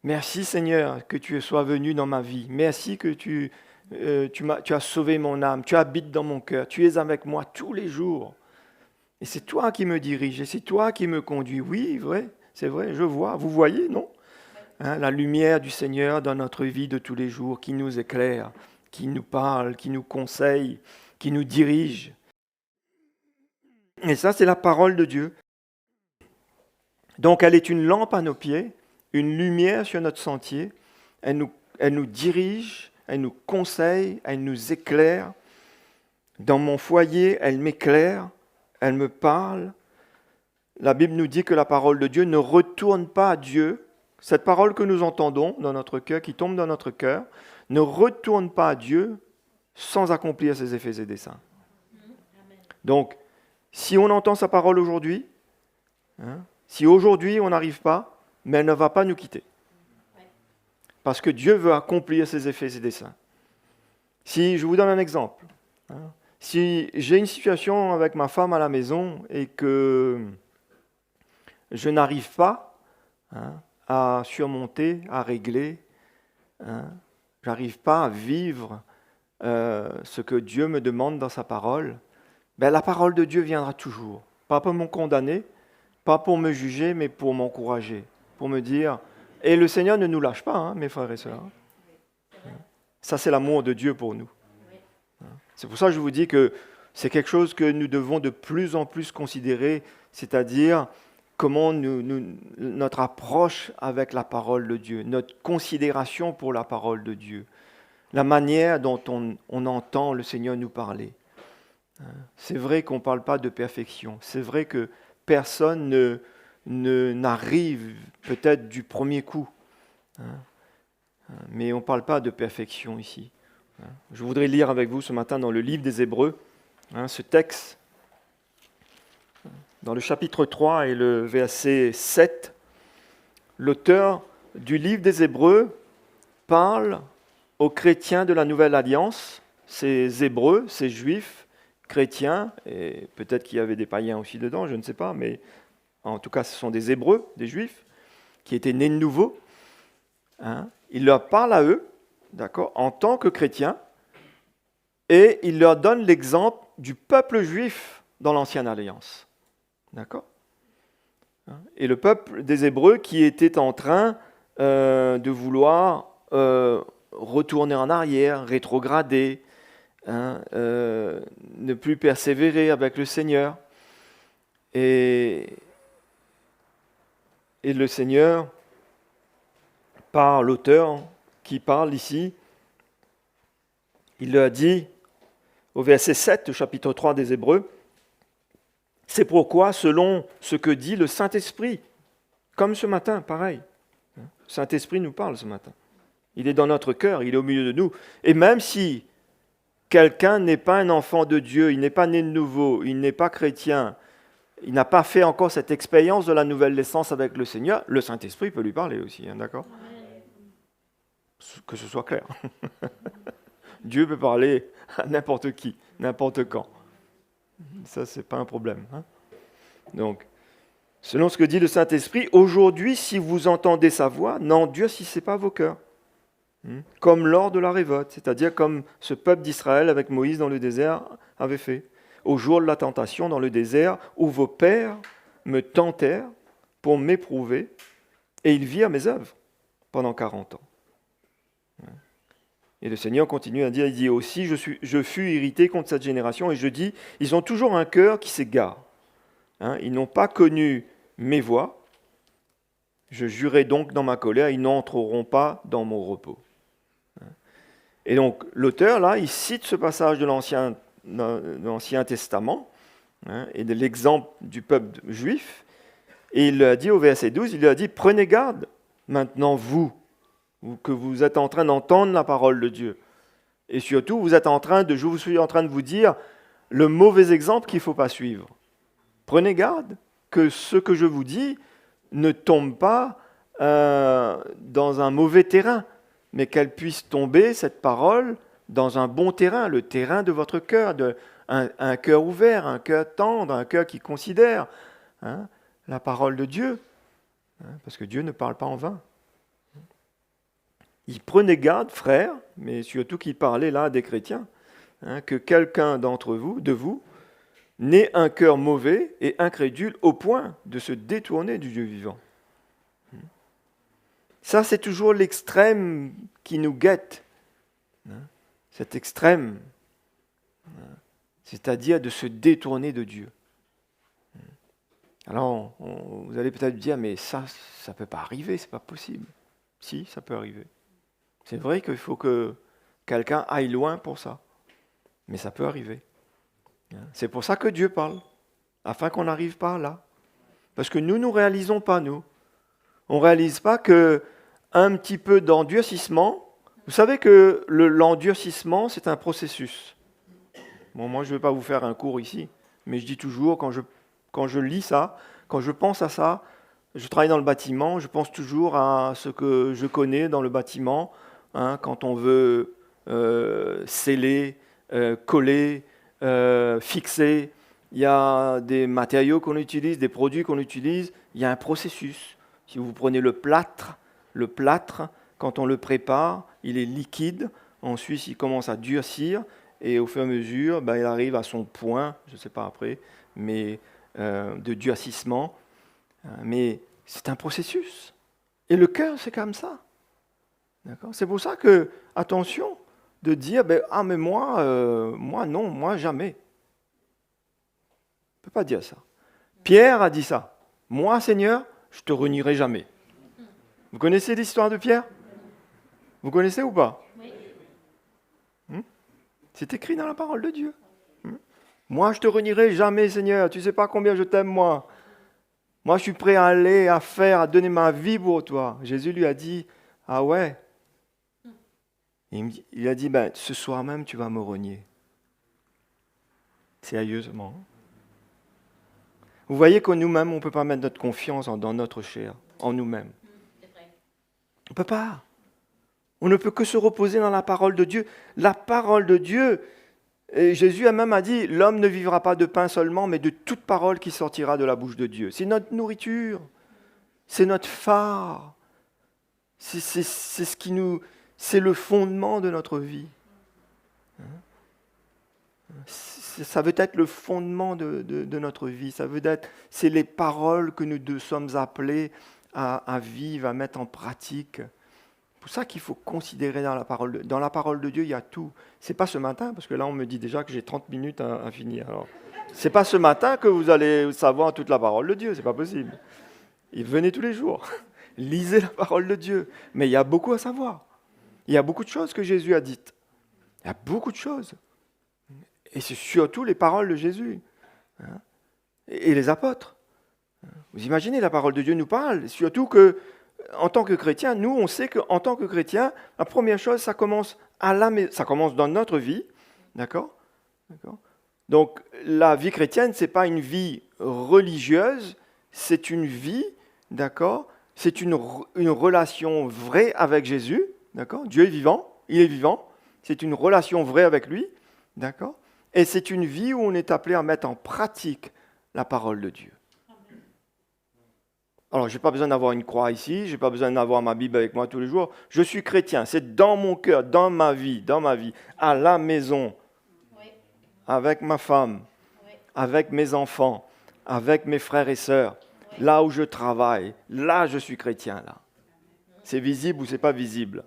Merci Seigneur que tu sois venu dans ma vie. Merci que tu as sauvé mon âme. Tu habites dans mon cœur. Tu es avec moi tous les jours. Et c'est toi qui me diriges. Et c'est toi qui me conduis. Oui, vrai, c'est vrai, je vois. Vous voyez, non ? La lumière du Seigneur dans notre vie de tous les jours qui nous éclaire, qui nous parle, qui nous conseille, qui nous dirige. Et ça, c'est la parole de Dieu. Donc, elle est une lampe à nos pieds, une lumière sur notre sentier. Elle nous dirige, elle nous conseille, elle nous éclaire. Dans mon foyer, elle m'éclaire, elle me parle. La Bible nous dit que la parole de Dieu ne retourne pas à Dieu. Cette parole que nous entendons dans notre cœur, qui tombe dans notre cœur, ne retourne pas à Dieu sans accomplir ses effets et desseins. Donc, si on entend sa parole aujourd'hui, si aujourd'hui on n'arrive pas, mais elle ne va pas nous quitter. parce que Dieu veut accomplir ses effets et ses desseins. Si je vous donne un exemple, hein, si j'ai une situation avec ma femme à la maison et que je n'arrive pas à surmonter, à régler, j'arrive pas à vivre ce que Dieu me demande dans sa parole, la parole de Dieu viendra toujours. Pas pour me condamner, pas pour me juger, mais pour m'encourager, pour me dire, et le Seigneur ne nous lâche pas, mes frères et sœurs. Ça, c'est l'amour de Dieu pour nous. C'est pour ça que je vous dis que c'est quelque chose que nous devons de plus en plus considérer, c'est-à-dire comment notre approche avec la parole de Dieu, notre considération pour la parole de Dieu, la manière dont on entend le Seigneur nous parler. C'est vrai qu'on ne parle pas de perfection, c'est vrai que personne n'arrive peut-être du premier coup, mais on ne parle pas de perfection ici. Je voudrais lire avec vous ce matin dans le livre des Hébreux, ce texte, dans le chapitre 3 et le verset 7. L'auteur du livre des Hébreux parle aux chrétiens de la Nouvelle Alliance, ces Hébreux, ces Juifs, chrétiens, et peut-être qu'il y avait des païens aussi dedans, je ne sais pas, mais en tout cas ce sont des Hébreux, des Juifs, qui étaient nés de nouveau. Il leur parle à eux, d'accord, en tant que chrétiens, et il leur donne l'exemple du peuple juif dans l'Ancienne Alliance. D'accord ? Et le peuple des Hébreux qui était en train de vouloir retourner en arrière, rétrograder, ne plus persévérer avec le Seigneur. Et le Seigneur, par l'auteur qui parle ici, il leur dit, au verset 7 du chapitre 3 des Hébreux, « C'est pourquoi, selon ce que dit le Saint-Esprit, comme ce matin, pareil, le Saint-Esprit nous parle ce matin. Il est dans notre cœur, il est au milieu de nous. Et même si quelqu'un n'est pas un enfant de Dieu, il n'est pas né de nouveau, il n'est pas chrétien, il n'a pas fait encore cette expérience de la nouvelle naissance avec le Seigneur, le Saint-Esprit peut lui parler aussi, d'accord ? Que ce soit clair. Dieu peut parler à n'importe qui, n'importe quand. Ça, ce n'est pas un problème. Donc, selon ce que dit le Saint-Esprit, aujourd'hui, si vous entendez sa voix, n'endurcissez pas vos cœurs. Comme lors de la révolte, c'est-à-dire comme ce peuple d'Israël avec Moïse dans le désert avait fait. Au jour de la tentation dans le désert, où vos pères me tentèrent pour m'éprouver, et ils virent mes œuvres pendant 40 ans. Et le Seigneur continue à dire, il dit aussi, je fus irrité contre cette génération, et je dis, ils ont toujours un cœur qui s'égare. Ils n'ont pas connu mes voies. Je jurai donc dans ma colère, ils n'entreront pas dans mon repos. Et donc, l'auteur, là, il cite ce passage de l'Ancien Testament, et de l'exemple du peuple juif, et il a dit au verset 12, il a dit, prenez garde maintenant, vous, que vous êtes en train d'entendre la parole de Dieu. Et surtout, je suis en train de vous dire le mauvais exemple qu'il ne faut pas suivre. Prenez garde que ce que je vous dis ne tombe pas dans un mauvais terrain, mais qu'elle puisse tomber, cette parole, dans un bon terrain, le terrain de votre cœur, un cœur ouvert, un cœur tendre, un cœur qui considère la parole de Dieu. Parce que Dieu ne parle pas en vain. Il prenait garde, frères, mais surtout qu'il parlait là des chrétiens, que quelqu'un d'entre vous, de vous, n'ait un cœur mauvais et incrédule au point de se détourner du Dieu vivant. Ça, c'est toujours l'extrême qui nous guette. Cet extrême, c'est-à-dire de se détourner de Dieu. Alors, vous allez peut-être dire, mais ça ne peut pas arriver, c'est pas possible. Si, ça peut arriver. C'est vrai qu'il faut que quelqu'un aille loin pour ça. Mais ça peut arriver. C'est pour ça que Dieu parle, afin qu'on n'arrive pas là. Parce que nous ne réalisons pas, nous. On ne réalise pas qu'un petit peu d'endurcissement, vous savez que l'endurcissement, c'est un processus. Bon, moi, je ne vais pas vous faire un cours ici, mais je dis toujours, quand je lis ça, quand je pense à ça, Je travaille dans le bâtiment, je pense toujours à ce que je connais dans le bâtiment, hein, quand on veut sceller, coller, fixer. Il y a des matériaux qu'on utilise, des produits qu'on utilise, il y a un processus. Si vous prenez le plâtre, quand on le prépare, il est liquide, ensuite il commence à durcir, et au fur et à mesure, il arrive à son point, je ne sais pas après, mais de durcissement. Mais c'est un processus. Et le cœur, c'est comme ça. D'accord ? C'est pour ça que, attention, de dire, mais moi non, moi jamais. On ne peut pas dire ça. Pierre a dit ça. Moi, Seigneur, je ne te renierai jamais. Vous connaissez l'histoire de Pierre ? Vous connaissez ou pas ? Oui. C'est écrit dans la parole de Dieu. Moi, je ne te renierai jamais, Seigneur. Tu ne sais pas combien je t'aime, moi. Moi, je suis prêt à aller, à faire, à donner ma vie pour toi. Jésus lui a dit, ah ouais. Il a dit, ce soir même, tu vas me renier. Sérieusement. Vous voyez que nous-mêmes, on ne peut pas mettre notre confiance dans notre chair, en nous-mêmes. On ne peut pas. On ne peut que se reposer dans la parole de Dieu. La parole de Dieu, et Jésus même a dit, l'homme ne vivra pas de pain seulement, mais de toute parole qui sortira de la bouche de Dieu. C'est notre nourriture, c'est notre phare, c'est le fondement de notre vie. Ça veut être le fondement de notre vie. Ça veut être, c'est les paroles que nous sommes appelés à vivre, à mettre en pratique. C'est pour ça qu'il faut considérer dans la parole de Dieu, il y a tout. C'est pas ce matin, parce que là on me dit déjà que j'ai 30 minutes à finir. Alors, c'est pas ce matin que vous allez savoir toute la parole de Dieu, c'est pas possible. Et venez tous les jours, lisez la parole de Dieu. Mais il y a beaucoup à savoir. Il y a beaucoup de choses que Jésus a dites. Il y a beaucoup de choses. Et c'est surtout les paroles de Jésus. Et les apôtres. Vous imaginez, la parole de Dieu nous parle. Surtout que, en tant que chrétien, nous, on sait qu'en tant que chrétien, la première chose, ça commence dans notre vie. D'accord ? Donc, la vie chrétienne, ce n'est pas une vie religieuse, c'est une vie, d'accord ? C'est une relation vraie avec Jésus. D'accord ? Dieu est vivant, il est vivant. C'est une relation vraie avec lui. D'accord ? Et c'est une vie où on est appelé à mettre en pratique la parole de Dieu. Alors, je n'ai pas besoin d'avoir une croix ici, je n'ai pas besoin d'avoir ma Bible avec moi tous les jours. Je suis chrétien, c'est dans mon cœur, dans ma vie, à la maison, avec ma femme, avec mes enfants, avec mes frères et sœurs, là où je travaille, là je suis chrétien. Là. C'est visible ou c'est pas visible ?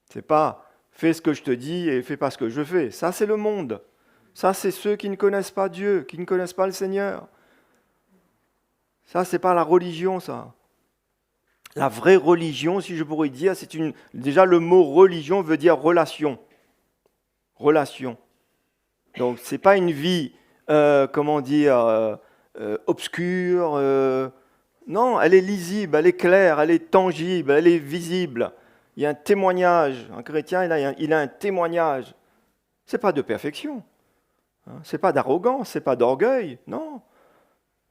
C'est pas fais ce que je te dis et fais pas ce que je fais. Ça, c'est le monde. Ça, c'est ceux qui ne connaissent pas Dieu, qui ne connaissent pas le Seigneur. Ça, c'est pas la religion, ça. La vraie religion, si je pourrais dire, déjà le mot religion veut dire relation. Relation. Donc, c'est pas une vie, obscure. Non, elle est lisible, elle est claire, elle est tangible, elle est visible. Il y a un témoignage. Un chrétien, il a un témoignage. C'est pas de perfection. C'est pas d'arrogance, c'est pas d'orgueil, non.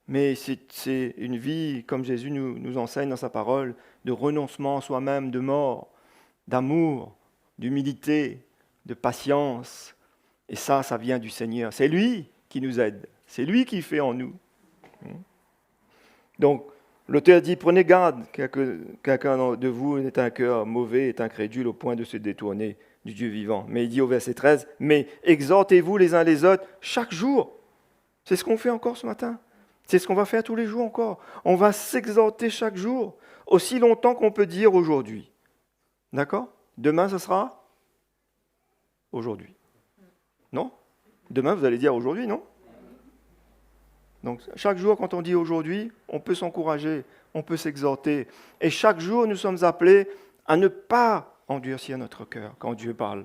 Mais c'est une vie, comme Jésus nous enseigne dans sa parole, de renoncement à soi-même, de mort, d'amour, d'humilité, de patience. Et ça vient du Seigneur. C'est lui qui nous aide. C'est lui qui fait en nous. Donc, l'auteur dit, prenez garde, quelqu'un de vous ait un cœur mauvais, est incrédule au point de se détourner du Dieu vivant. Mais il dit au verset 13, mais exhortez-vous les uns les autres chaque jour. C'est ce qu'on fait encore ce matin. C'est ce qu'on va faire tous les jours encore. On va s'exhorter chaque jour, aussi longtemps qu'on peut dire aujourd'hui. D'accord ? Demain, ce sera aujourd'hui. Non ? Demain, vous allez dire aujourd'hui, non ? Donc, chaque jour, quand on dit aujourd'hui, on peut s'encourager, on peut s'exhorter. Et chaque jour, nous sommes appelés à ne pas endurcir notre cœur quand Dieu parle.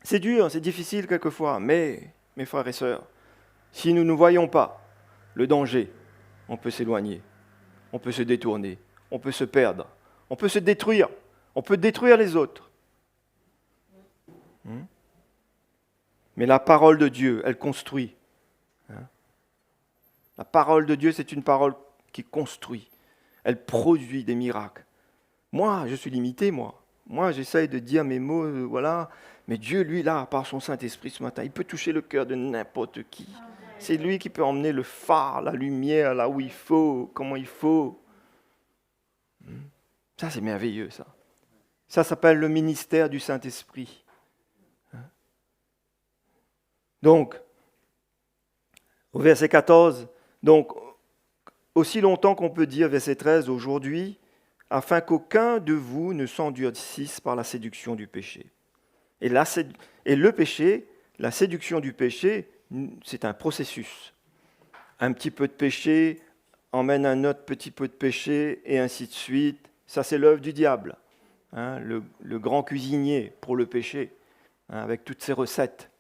C'est dur, c'est difficile quelquefois, mais, mes frères et sœurs, si nous ne voyons pas le danger, on peut s'éloigner, on peut se détourner, on peut se perdre, on peut se détruire, on peut détruire les autres. Mais la parole de Dieu, elle construit. La parole de Dieu, c'est une parole qui construit. Elle produit des miracles. Moi, je suis limité, moi. Moi, j'essaye de dire mes mots, voilà. Mais Dieu, lui, là, par son Saint-Esprit ce matin, il peut toucher le cœur de n'importe qui. C'est lui qui peut emmener le phare, la lumière, là où il faut, comment il faut. Ça, c'est merveilleux, ça. Ça s'appelle le ministère du Saint-Esprit. Donc, au verset 14, donc, aussi longtemps qu'on peut dire, verset 13, aujourd'hui, afin qu'aucun de vous ne s'endurcisse par la séduction du péché. Et le péché, la séduction du péché, c'est un processus. Un petit peu de péché emmène un autre petit peu de péché, et ainsi de suite. Ça, c'est l'œuvre du diable, hein, le grand cuisinier pour le péché, hein, avec toutes ses recettes.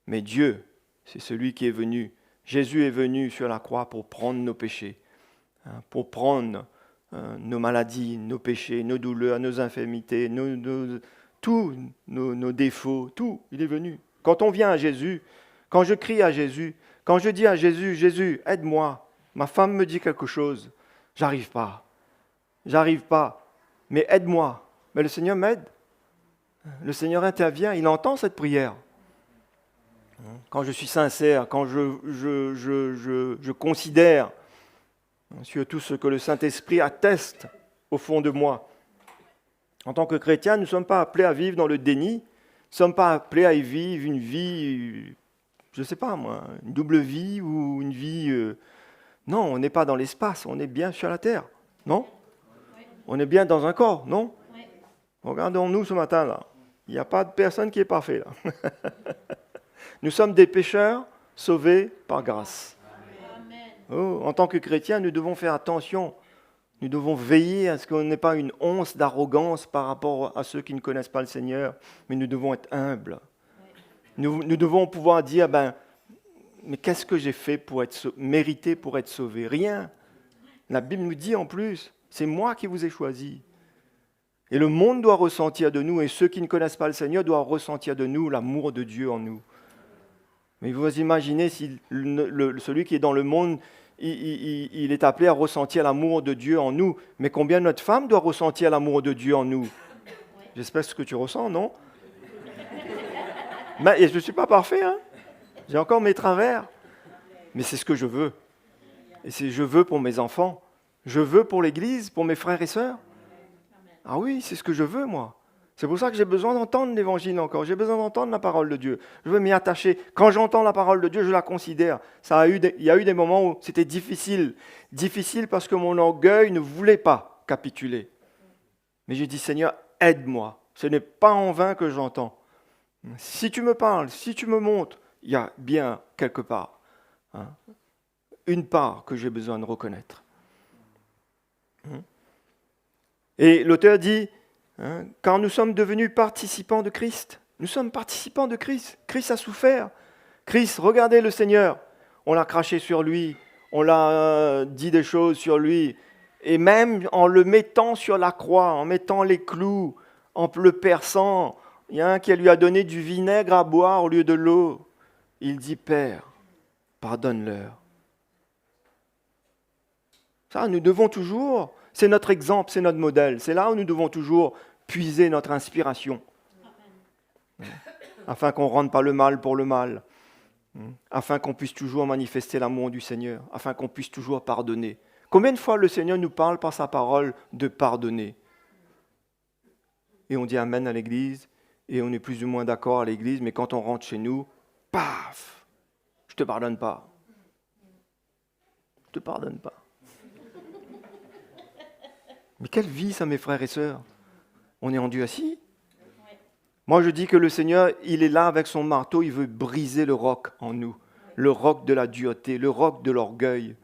Mais Dieu, c'est celui qui est venu. Jésus est venu sur la croix pour prendre nos péchés, hein, pour prendre nos maladies, nos péchés, nos douleurs, nos infirmités, tous nos défauts, tout. Il est venu. Quand on vient à Jésus, quand je crie à Jésus, quand je dis à Jésus, Jésus, aide-moi, ma femme me dit quelque chose, j'arrive pas, mais aide-moi. Mais le Seigneur m'aide. Le Seigneur intervient, il entend cette prière. Quand je suis sincère, quand je considère surtout ce que le Saint-Esprit atteste au fond de moi. En tant que chrétien, nous ne sommes pas appelés à vivre dans le déni, nous ne sommes pas appelés à vivre une vie, je ne sais pas moi, une double vie ou une vie... Non, on n'est pas dans l'espace, on est bien sur la terre, non ? On est bien dans un corps, non ? Regardons-nous ce matin là. Il n'y a pas de personne qui est parfait là. Nous sommes des pécheurs sauvés par grâce. Oh, en tant que chrétiens, nous devons faire attention. Nous devons veiller à ce qu'on n'ait pas une once d'arrogance par rapport à ceux qui ne connaissent pas le Seigneur, mais nous devons être humbles. Nous devons pouvoir dire, mais qu'est-ce que j'ai fait pour être mérité pour être sauvé ? Rien. La Bible nous dit en plus, c'est moi qui vous ai choisi. Et le monde doit ressentir de nous, et ceux qui ne connaissent pas le Seigneur doivent ressentir de nous l'amour de Dieu en nous. Mais vous imaginez si celui qui est dans le monde, il est appelé à ressentir l'amour de Dieu en nous. Mais combien notre femme doit ressentir l'amour de Dieu en nous ? J'espère ce que tu ressens, non ? Et je ne suis pas parfait, hein ? J'ai encore mes travers. Mais c'est ce que je veux. Et je veux pour mes enfants. Je veux pour l'Église, pour mes frères et sœurs. Ah oui, c'est ce que je veux, moi. C'est pour ça que j'ai besoin d'entendre l'Évangile encore. J'ai besoin d'entendre la parole de Dieu. Je veux m'y attacher. Quand j'entends la parole de Dieu, je la considère. Il y a eu des moments où c'était difficile. Difficile parce que mon orgueil ne voulait pas capituler. Mais j'ai dit, Seigneur, aide-moi. Ce n'est pas en vain que j'entends. Si tu me parles, si tu me montres, il y a bien quelque part, une part que j'ai besoin de reconnaître. Et l'auteur dit, car nous sommes devenus participants de Christ. Nous sommes participants de Christ. Christ a souffert. Christ, regardez le Seigneur. On l'a craché sur lui. On l'a dit des choses sur lui. Et même en le mettant sur la croix, en mettant les clous, en le perçant, il y a un qui lui a donné du vinaigre à boire au lieu de l'eau. Il dit, Père, pardonne-leur. Ça, nous devons toujours... C'est notre exemple, c'est notre modèle. C'est là où nous devons toujours puiser notre inspiration. Afin qu'on ne rende pas le mal pour le mal. Afin qu'on puisse toujours manifester l'amour du Seigneur. Afin qu'on puisse toujours pardonner. Combien de fois le Seigneur nous parle par sa parole de pardonner ? Et on dit Amen à l'église. Et on est plus ou moins d'accord à l'église. Mais quand on rentre chez nous, paf ! Je ne te pardonne pas. Je ne te pardonne pas. Mais quelle vie ça, mes frères et sœurs ? On est rendu assis ? Moi, je dis que le Seigneur, il est là avec son marteau, il veut briser le roc en nous, le roc de la dureté, le roc de l'orgueil.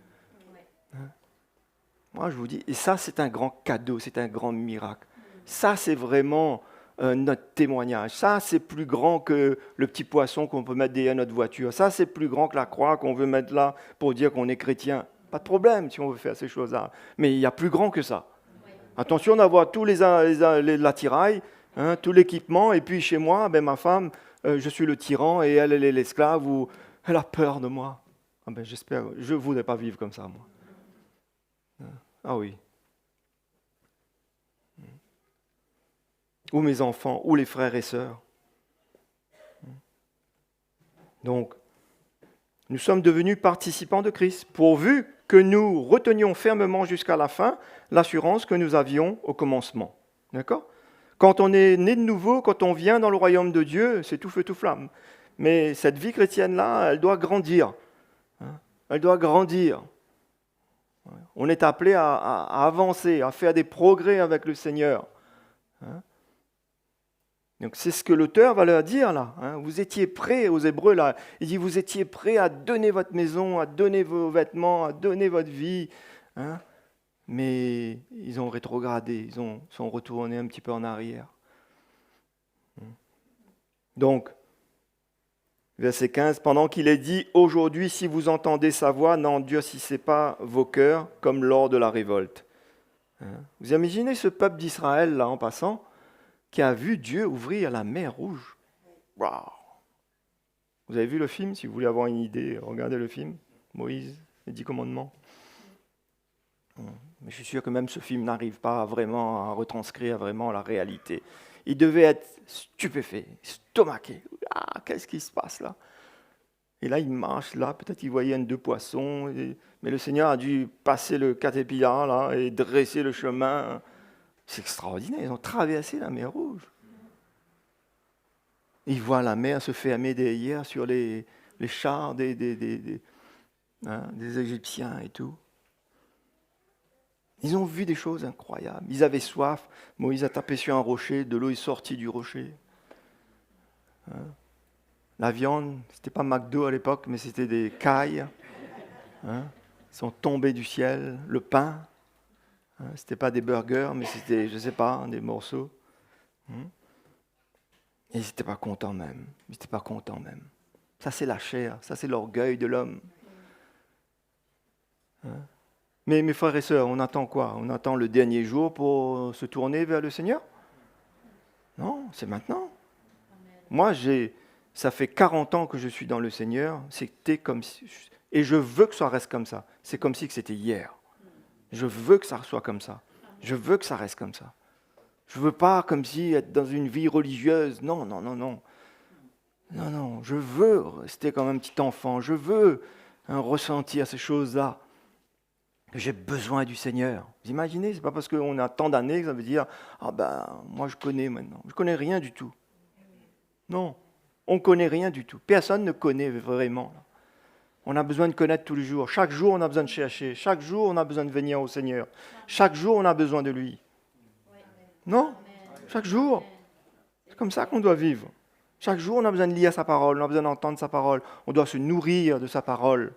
Moi, je vous dis, et ça, c'est un grand cadeau, c'est un grand miracle. Ça, c'est vraiment notre témoignage. Ça, c'est plus grand que le petit poisson qu'on peut mettre derrière notre voiture. Ça, c'est plus grand que la croix qu'on veut mettre là pour dire qu'on est chrétien. Pas de problème si on veut faire ces choses-là. Mais il y a plus grand que ça. Attention d'avoir tous l'attirail, tout l'équipement, et puis chez moi, ma femme, je suis le tyran et elle est l'esclave, ou elle a peur de moi. Ah ben j'espère, je ne voudrais pas vivre comme ça, moi. Ah oui. Ou mes enfants, ou les frères et sœurs. Donc, nous sommes devenus participants de Christ, pourvu que nous retenions fermement jusqu'à la fin l'assurance que nous avions au commencement. D'accord ? Quand on est né de nouveau, quand on vient dans le royaume de Dieu, c'est tout feu, tout flamme. Mais cette vie chrétienne-là, elle doit grandir. Elle doit grandir. On est appelé à avancer, à faire des progrès avec le Seigneur. Donc c'est ce que l'auteur va leur dire là. Vous étiez prêts aux Hébreux là. Il dit vous étiez prêts à donner votre maison, à donner vos vêtements, à donner votre vie. Mais ils ont rétrogradé, sont retournés un petit peu en arrière. Donc, verset 15, pendant qu'il est dit « Aujourd'hui, si vous entendez sa voix, n'endurcissez pas vos cœurs comme lors de la révolte. » Vous imaginez ce peuple d'Israël là en passant qui a vu Dieu ouvrir la mer Rouge. Wow. Vous avez vu le film? Si vous voulez avoir une idée, regardez le film. Moïse, les 10 commandements. Mais je suis sûr que même ce film n'arrive pas vraiment à retranscrire vraiment la réalité. Il devait être stupéfait, stomaqué. Ah, qu'est-ce qui se passe là? Et là, il marche là, peut-être il voyait un deux poissons, mais le Seigneur a dû passer le caterpillar là et dresser le chemin. C'est extraordinaire, ils ont traversé la mer Rouge. Ils voient la mer se fermer derrière sur les chars des Égyptiens et tout. Ils ont vu des choses incroyables. Ils avaient soif. Moïse a tapé sur un rocher, de l'eau est sortie du rocher. La viande, c'était pas McDo à l'époque, mais c'était des cailles. Ils sont tombés du ciel. Le pain, c'était pas des burgers, mais c'était, je sais pas, des morceaux. Et ils n'étaient pas contents même. Ils n'étaient pas contents même. Ça, c'est la chair. Ça, c'est l'orgueil de l'homme. Mais mes frères et sœurs, on attend quoi? On attend le dernier jour pour se tourner vers le Seigneur? Non, c'est maintenant. Moi, ça fait 40 ans que je suis dans le Seigneur. C'était comme si, et je veux que ça reste comme ça. C'est comme si c'était hier. Je veux que ça soit comme ça. Je veux que ça reste comme ça. Je ne veux pas comme si être dans une vie religieuse. Non, non, non, non. Non, non, je veux rester comme un petit enfant. Je veux ressentir ces choses-là. J'ai besoin du Seigneur. Vous imaginez, c'est pas parce qu'on a tant d'années que ça veut dire « Ah ben, moi je connais maintenant. » Je ne connais rien du tout. Non, on ne connaît rien du tout. Personne ne connaît vraiment. On a besoin de connaître tous les jours. Chaque jour, on a besoin de chercher. Chaque jour, on a besoin de venir au Seigneur. Chaque jour, on a besoin de lui. Non? Chaque jour. C'est comme ça qu'on doit vivre. Chaque jour, on a besoin de lire sa parole. On a besoin d'entendre sa parole. On doit se nourrir de sa parole.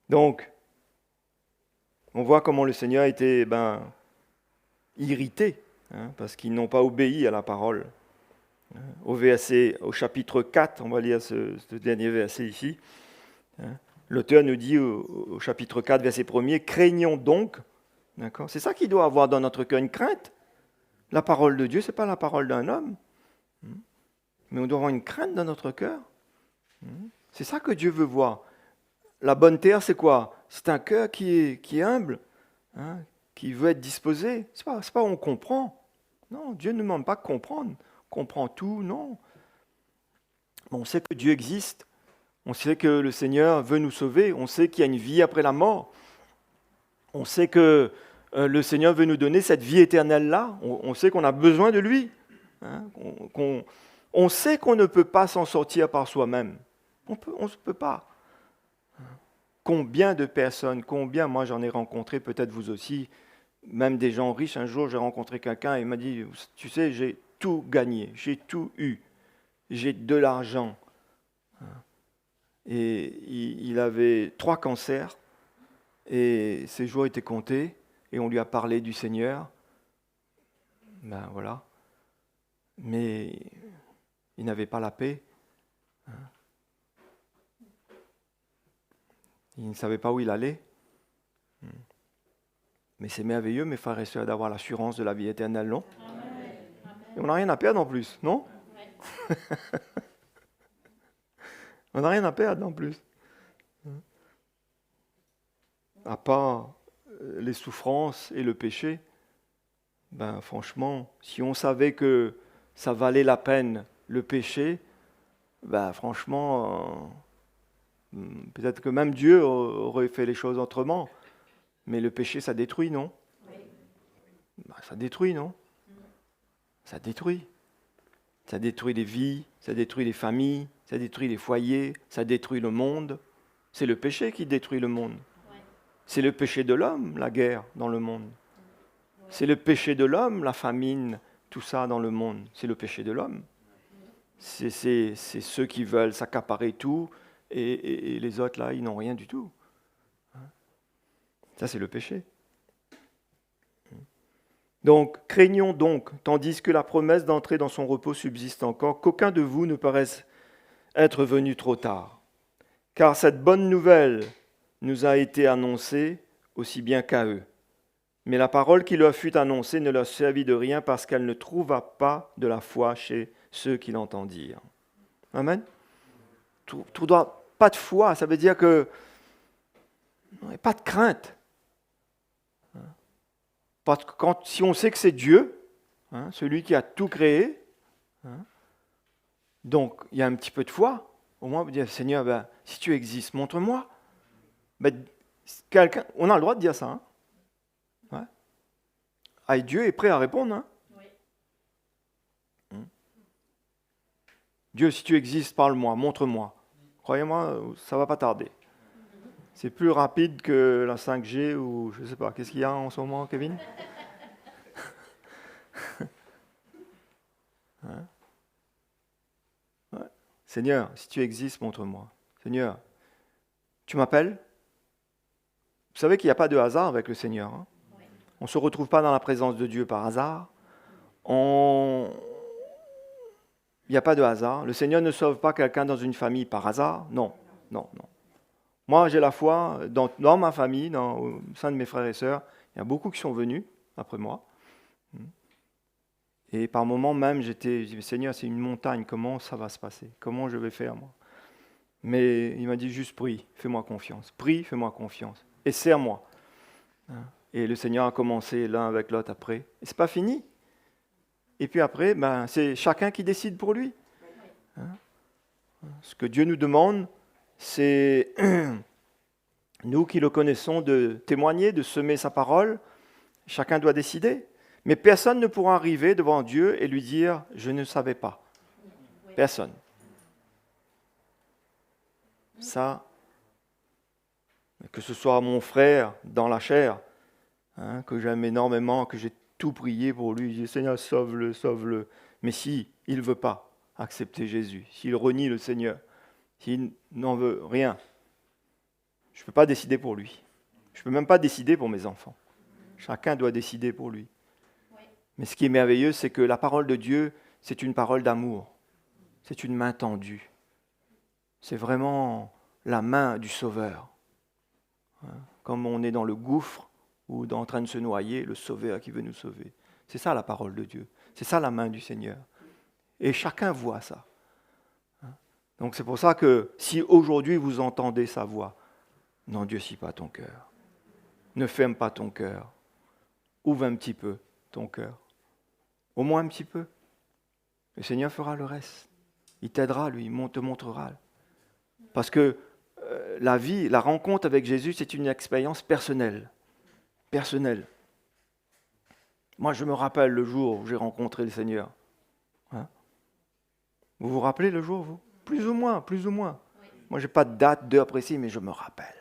Donc, on voit comment le Seigneur était irrité, parce qu'ils n'ont pas obéi à la parole. Au chapitre 4, on va lire ce dernier verset ici. L'auteur nous dit au chapitre 4, verset 1er, « Craignons donc », d'accord ? C'est ça qu'il doit avoir dans notre cœur, une crainte. La parole de Dieu, ce n'est pas la parole d'un homme. Mais on doit avoir une crainte dans notre cœur. C'est ça que Dieu veut voir. La bonne terre, c'est quoi? C'est un cœur qui est humble, qui veut être disposé. C'est pas où on comprend. Non, Dieu ne demande pas de comprendre. On comprend tout, non. On sait que Dieu existe. On sait que le Seigneur veut nous sauver. On sait qu'il y a une vie après la mort. On sait que le Seigneur veut nous donner cette vie éternelle-là. On sait qu'on a besoin de lui. On sait qu'on ne peut pas s'en sortir par soi-même. On ne peut pas. Combien de personnes, moi j'en ai rencontré, peut-être vous aussi, même des gens riches. Un jour, j'ai rencontré quelqu'un et il m'a dit, tu sais, j'ai tout gagné, j'ai tout eu, j'ai de l'argent. Et il avait 3 cancers et ses jours étaient comptés et on lui a parlé du Seigneur. Ben voilà. Mais il n'avait pas la paix. Il ne savait pas où il allait. Mais c'est merveilleux, mes frères et sœurs, d'avoir l'assurance de la vie éternelle, non? Et on n'a rien à perdre en plus, non? On n'a rien à perdre en plus. À part les souffrances et le péché, ben franchement, si on savait que ça valait la peine le péché, ben franchement, peut-être que même Dieu aurait fait les choses autrement. Mais le péché, ça détruit, non? Ben, ça détruit, non? Ça détruit. Ça détruit les vies, ça détruit les familles, ça détruit les foyers, ça détruit le monde. C'est le péché qui détruit le monde. C'est le péché de l'homme, la guerre dans le monde. C'est le péché de l'homme, la famine, tout ça dans le monde. C'est le péché de l'homme. C'est ceux qui veulent s'accaparer tout et les autres, là, ils n'ont rien du tout. Ça, c'est le péché. Donc, craignons donc, tandis que la promesse d'entrer dans son repos subsiste encore, qu'aucun de vous ne paraisse être venu trop tard. Car cette bonne nouvelle nous a été annoncée aussi bien qu'à eux. Mais la parole qui leur fut annoncée ne leur servit de rien parce qu'elle ne trouva pas de la foi chez ceux qui l'entendirent. Amen. Pas de foi, ça veut dire que pas de crainte. Parce que si on sait que c'est Dieu, celui qui a tout créé, donc il y a un petit peu de foi, au moins on peut dire, Seigneur, si tu existes, montre-moi. On a le droit de dire ça. Et Dieu est prêt à répondre. Dieu, si tu existes, parle-moi, montre-moi. Croyez-moi, ça ne va pas tarder. C'est plus rapide que la 5G ou je ne sais pas. Qu'est-ce qu'il y a en ce moment, Kevin? Seigneur, si tu existes, montre-moi. Seigneur, tu m'appelles? Vous savez qu'il n'y a pas de hasard avec le Seigneur. On ne se retrouve pas dans la présence de Dieu par hasard. Il n'y a pas de hasard. Le Seigneur ne sauve pas quelqu'un dans une famille par hasard. Non. Moi, j'ai la foi dans ma famille, au sein de mes frères et sœurs. Il y a beaucoup qui sont venus après moi. Et par moments même, je dis, Seigneur, c'est une montagne, comment ça va se passer? Comment je vais faire, moi? Mais il m'a dit juste, prie, fais-moi confiance. Prie, fais-moi confiance. Et serre-moi. Et le Seigneur a commencé l'un avec l'autre après. Et ce n'est pas fini. Et puis après, c'est chacun qui décide pour lui. Ce que Dieu nous demande, c'est nous qui le connaissons de témoigner, de semer sa parole. Chacun doit décider. Mais personne ne pourra arriver devant Dieu et lui dire « je ne savais pas ». Personne. Ça, que ce soit mon frère dans la chair, que j'aime énormément, que j'ai tout prié pour lui, je dis « Seigneur, sauve-le, sauve-le ». Mais si il ne veut pas accepter Jésus, s'il renie le Seigneur, s'il n'en veut rien, je ne peux pas décider pour lui. Je ne peux même pas décider pour mes enfants. Chacun doit décider pour lui. Mais ce qui est merveilleux, c'est que la parole de Dieu, c'est une parole d'amour. C'est une main tendue. C'est vraiment la main du Sauveur. Comme on est dans le gouffre ou en train de se noyer, le Sauveur qui veut nous sauver. C'est ça la parole de Dieu. C'est ça la main du Seigneur. Et chacun voit ça. Donc c'est pour ça que si aujourd'hui vous entendez sa voix, n'endurcis pas ton cœur. Ne ferme pas ton cœur. Ouvre un petit peu ton cœur. Au moins un petit peu. Le Seigneur fera le reste. Il t'aidera, lui, il te montrera. Parce que la vie, la rencontre avec Jésus, c'est une expérience personnelle. Personnelle. Moi, je me rappelle le jour où j'ai rencontré le Seigneur. Vous vous rappelez le jour, vous? Plus ou moins, plus ou moins. Oui. Moi, je n'ai pas de date, d'heure précise, mais je me rappelle.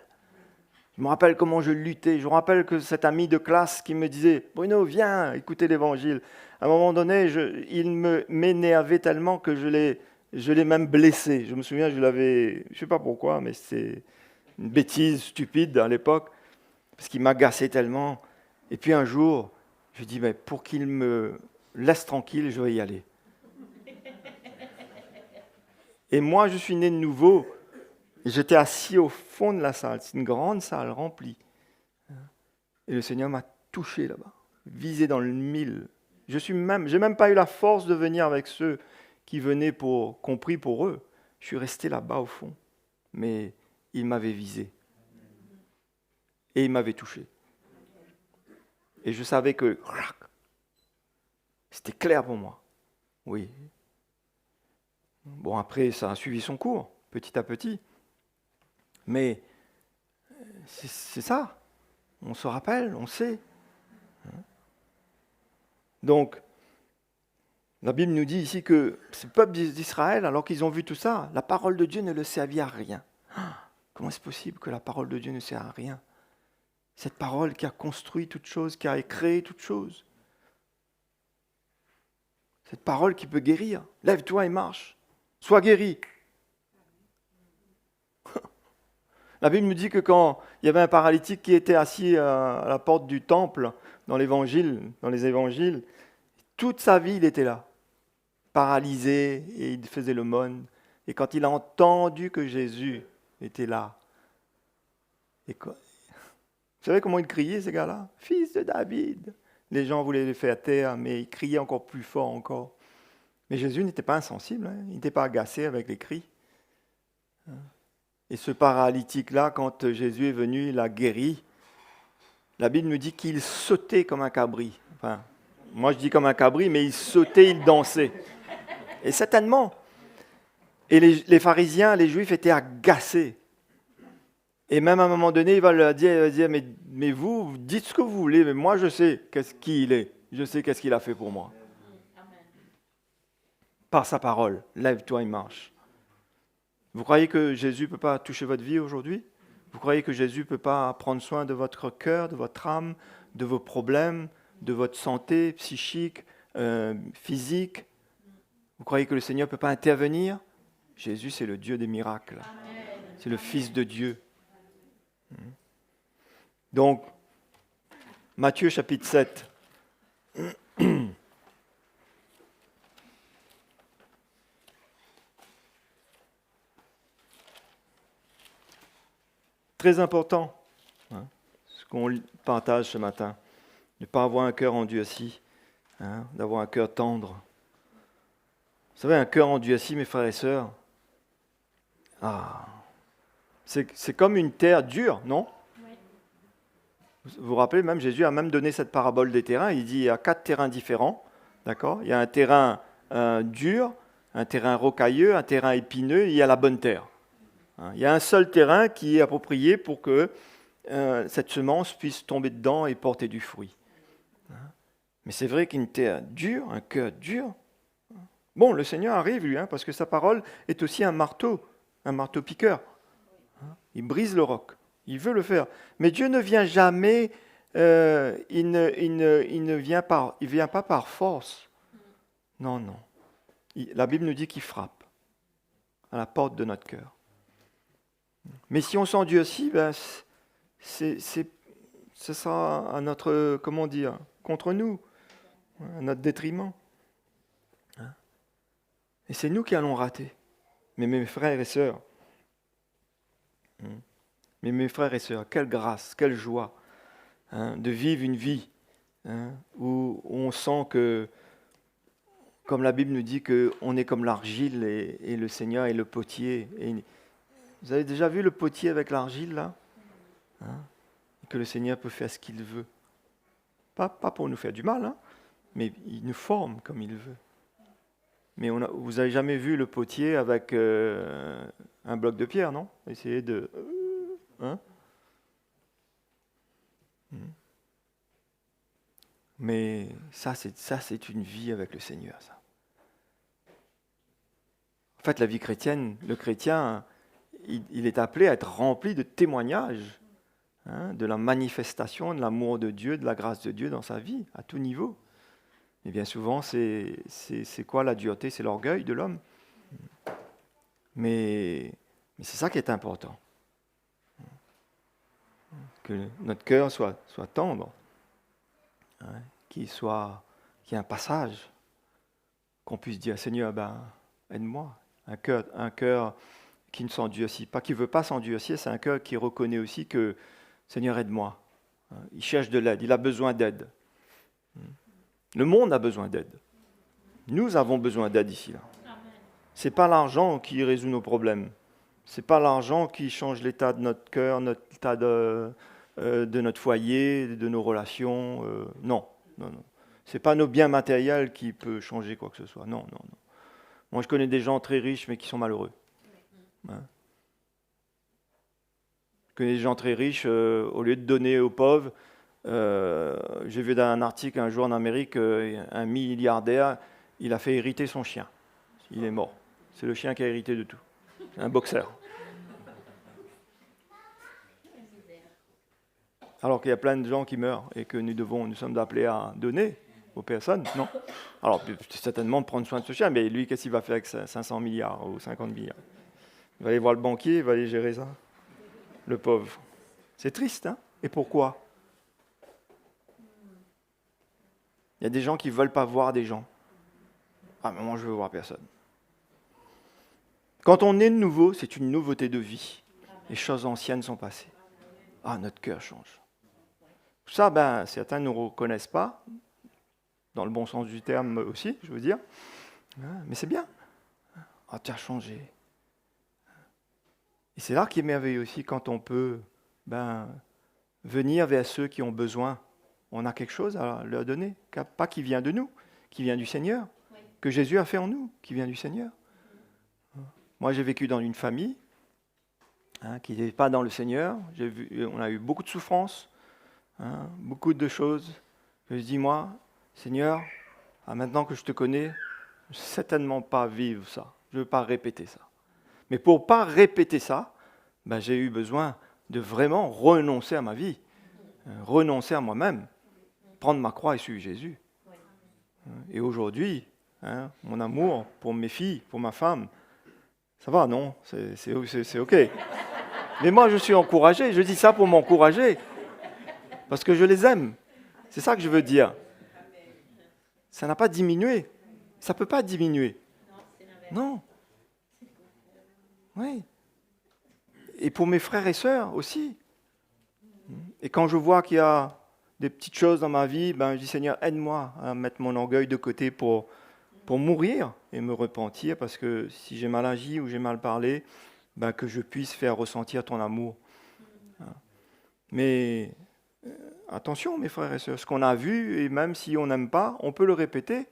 Je me rappelle comment je luttais. Je me rappelle que cet ami de classe qui me disait « Bruno, viens écouter l'Évangile ». À un moment donné, il m'énervait tellement que je l'ai même blessé. Je me souviens, je ne sais pas pourquoi, mais c'est une bêtise stupide à l'époque, parce qu'il m'agaçait tellement. Et puis un jour, je dis « Mais pour qu'il me laisse tranquille, je vais y aller ». Et moi, je suis né de nouveau. J'étais assis au fond de la salle. C'est une grande salle remplie. Et le Seigneur m'a touché là-bas, visé dans le mille. J'ai même pas eu la force de venir avec ceux qui venaient qu'on prie pour eux. Je suis resté là-bas au fond. mais il m'avait visé. Et il m'avait touché. Et je savais que c'était clair pour moi. Oui. Bon, après, ça a suivi son cours, petit à petit. Mais c'est ça. On se rappelle, on sait. Donc, la Bible nous dit ici que ce peuple d'Israël, alors qu'ils ont vu tout ça, la parole de Dieu ne le servit à rien. Comment est-ce possible que la parole de Dieu ne sert à rien? Cette parole qui a construit toute chose, qui a créé toute chose. Cette parole qui peut guérir. Lève-toi et marche. Sois guéri. La Bible nous dit que quand il y avait un paralytique qui était assis à la porte du temple, dans les évangiles, toute sa vie, il était là, paralysé, et il faisait l'aumône. Et quand il a entendu que Jésus était là, et quoi, vous savez comment il criait, ces gars-là? « Fils de David !» Les gens voulaient le faire taire, mais il criait encore plus fort encore. Mais Jésus n'était pas insensible, hein, il n'était pas agacé avec les cris. Et ce paralytique-là, quand Jésus est venu, il l'a guéri. La Bible nous dit qu'il sautait comme un cabri. Enfin, moi je dis comme un cabri, mais il sautait, il dansait. Et certainement. Et les pharisiens, les juifs étaient agacés. Et même à un moment donné, il va leur dire mais vous dites ce que vous voulez, mais moi je sais qui il est. Je sais qu'est-ce qu'il a fait pour moi. Par sa parole, lève-toi et marche. Vous croyez que Jésus ne peut pas toucher votre vie aujourd'hui? Vous croyez que Jésus ne peut pas prendre soin de votre cœur, de votre âme, de vos problèmes, de votre santé psychique, physique? Vous croyez que le Seigneur ne peut pas intervenir? Jésus, c'est le Dieu des miracles. C'est le Fils de Dieu. Donc, Matthieu chapitre 7. Très important, ce qu'on partage ce matin, de ne pas avoir un cœur endurci, d'avoir un cœur tendre. Vous savez, un cœur endurci, mes frères et sœurs, c'est comme une terre dure, non? Vous vous rappelez, même Jésus a même donné cette parabole des terrains. Il dit il y a 4 terrains différents, d'accord? Il y a un terrain dur, un terrain rocailleux, un terrain épineux, et il y a la bonne terre. Il y a un seul terrain qui est approprié pour que cette semence puisse tomber dedans et porter du fruit. Mais c'est vrai qu'une terre dure, un cœur dur. Bon, le Seigneur arrive, lui, parce que sa parole est aussi un marteau piqueur. Il brise le roc. Il veut le faire. Mais Dieu ne vient jamais, il ne vient pas par force. Non. La Bible nous dit qu'il frappe à la porte de notre cœur. Mais si on s'endurcit, ce sera à notre, contre nous, à notre détriment. Et c'est nous qui allons rater. Mais mes frères et sœurs, quelle grâce, quelle joie de vivre une vie où on sent que, comme la Bible nous dit, qu'on est comme l'argile et le Seigneur est le potier. Et vous avez déjà vu le potier avec l'argile, là? Que le Seigneur peut faire ce qu'il veut. Pas pour nous faire du mal, mais il nous forme comme il veut. Mais vous n'avez jamais vu le potier avec un bloc de pierre, non? Essayer de... Mais ça, c'est une vie avec le Seigneur, ça. En fait, la vie chrétienne, le chrétien, il est appelé à être rempli de témoignages, de la manifestation de l'amour de Dieu, de la grâce de Dieu dans sa vie, à tout niveau. Et bien souvent, c'est quoi la dureté? C'est l'orgueil de l'homme. Mais c'est ça qui est important. Que notre cœur soit tendre, qu'il y ait un passage, qu'on puisse dire, Seigneur, aide-moi. Un cœur qui ne s'endurcit pas, qui ne veut pas s'endurcir, c'est un cœur qui reconnaît aussi que, Seigneur, aide-moi. Il cherche de l'aide, il a besoin d'aide. Le monde a besoin d'aide. Nous avons besoin d'aide ici. Ce n'est pas l'argent qui résout nos problèmes. Ce n'est pas l'argent qui change l'état de notre cœur, l'état de notre foyer, de nos relations. Non. Ce n'est pas nos biens matériels qui peuvent changer quoi que ce soit. Non. Moi, je connais des gens très riches, mais qui sont malheureux. Hein? Je connais des gens très riches, au lieu de donner aux pauvres, j'ai vu dans un article un jour en Amérique, un milliardaire, il a fait hériter son chien. Il est mort. C'est le chien qui a hérité de tout. Un boxeur. Alors qu'il y a plein de gens qui meurent et que nous sommes appelés à donner aux personnes, non? Alors, certainement prendre soin de ce chien, mais lui, qu'est-ce qu'il va faire avec 500 milliards ou 50 milliards? Il va aller voir le banquier, il va aller gérer ça. Le pauvre. C'est triste, hein? Et pourquoi? Il y a des gens qui ne veulent pas voir des gens. Ah, mais moi, je veux voir personne. Quand on est de nouveau, c'est une nouveauté de vie. Les choses anciennes sont passées. Ah, notre cœur change. Ça, certains ne nous reconnaissent pas, dans le bon sens du terme aussi, je veux dire. Mais c'est bien. Ah, tu as changé. Et c'est là qui est merveilleux aussi, quand on peut venir vers ceux qui ont besoin. On a quelque chose à leur donner, pas qui vient de nous, qui vient du Seigneur, que Jésus a fait en nous, qui vient du Seigneur. Moi, j'ai vécu dans une famille qui n'était pas dans le Seigneur. On a eu beaucoup de souffrances, beaucoup de choses. Je me dis, moi, Seigneur, maintenant que je te connais, je ne vais certainement pas vivre ça. Je ne veux pas répéter ça. Mais pour ne pas répéter ça, j'ai eu besoin de vraiment renoncer à ma vie, renoncer à moi-même, prendre ma croix et suivre Jésus. Et aujourd'hui, mon amour pour mes filles, pour ma femme, ça va, non? C'est OK. Mais moi, je suis encouragé. Je dis ça pour m'encourager. Parce que je les aime. C'est ça que je veux dire. Ça n'a pas diminué. Ça ne peut pas diminuer. Non. Oui. Et pour mes frères et sœurs aussi. Et quand je vois qu'il y a des petites choses dans ma vie, je dis, Seigneur, aide-moi à mettre mon orgueil de côté pour mourir et me repentir, parce que si j'ai mal agi ou j'ai mal parlé, que je puisse faire ressentir ton amour. Mais attention, mes frères et sœurs, ce qu'on a vu, et même si on n'aime pas, on peut le répéter.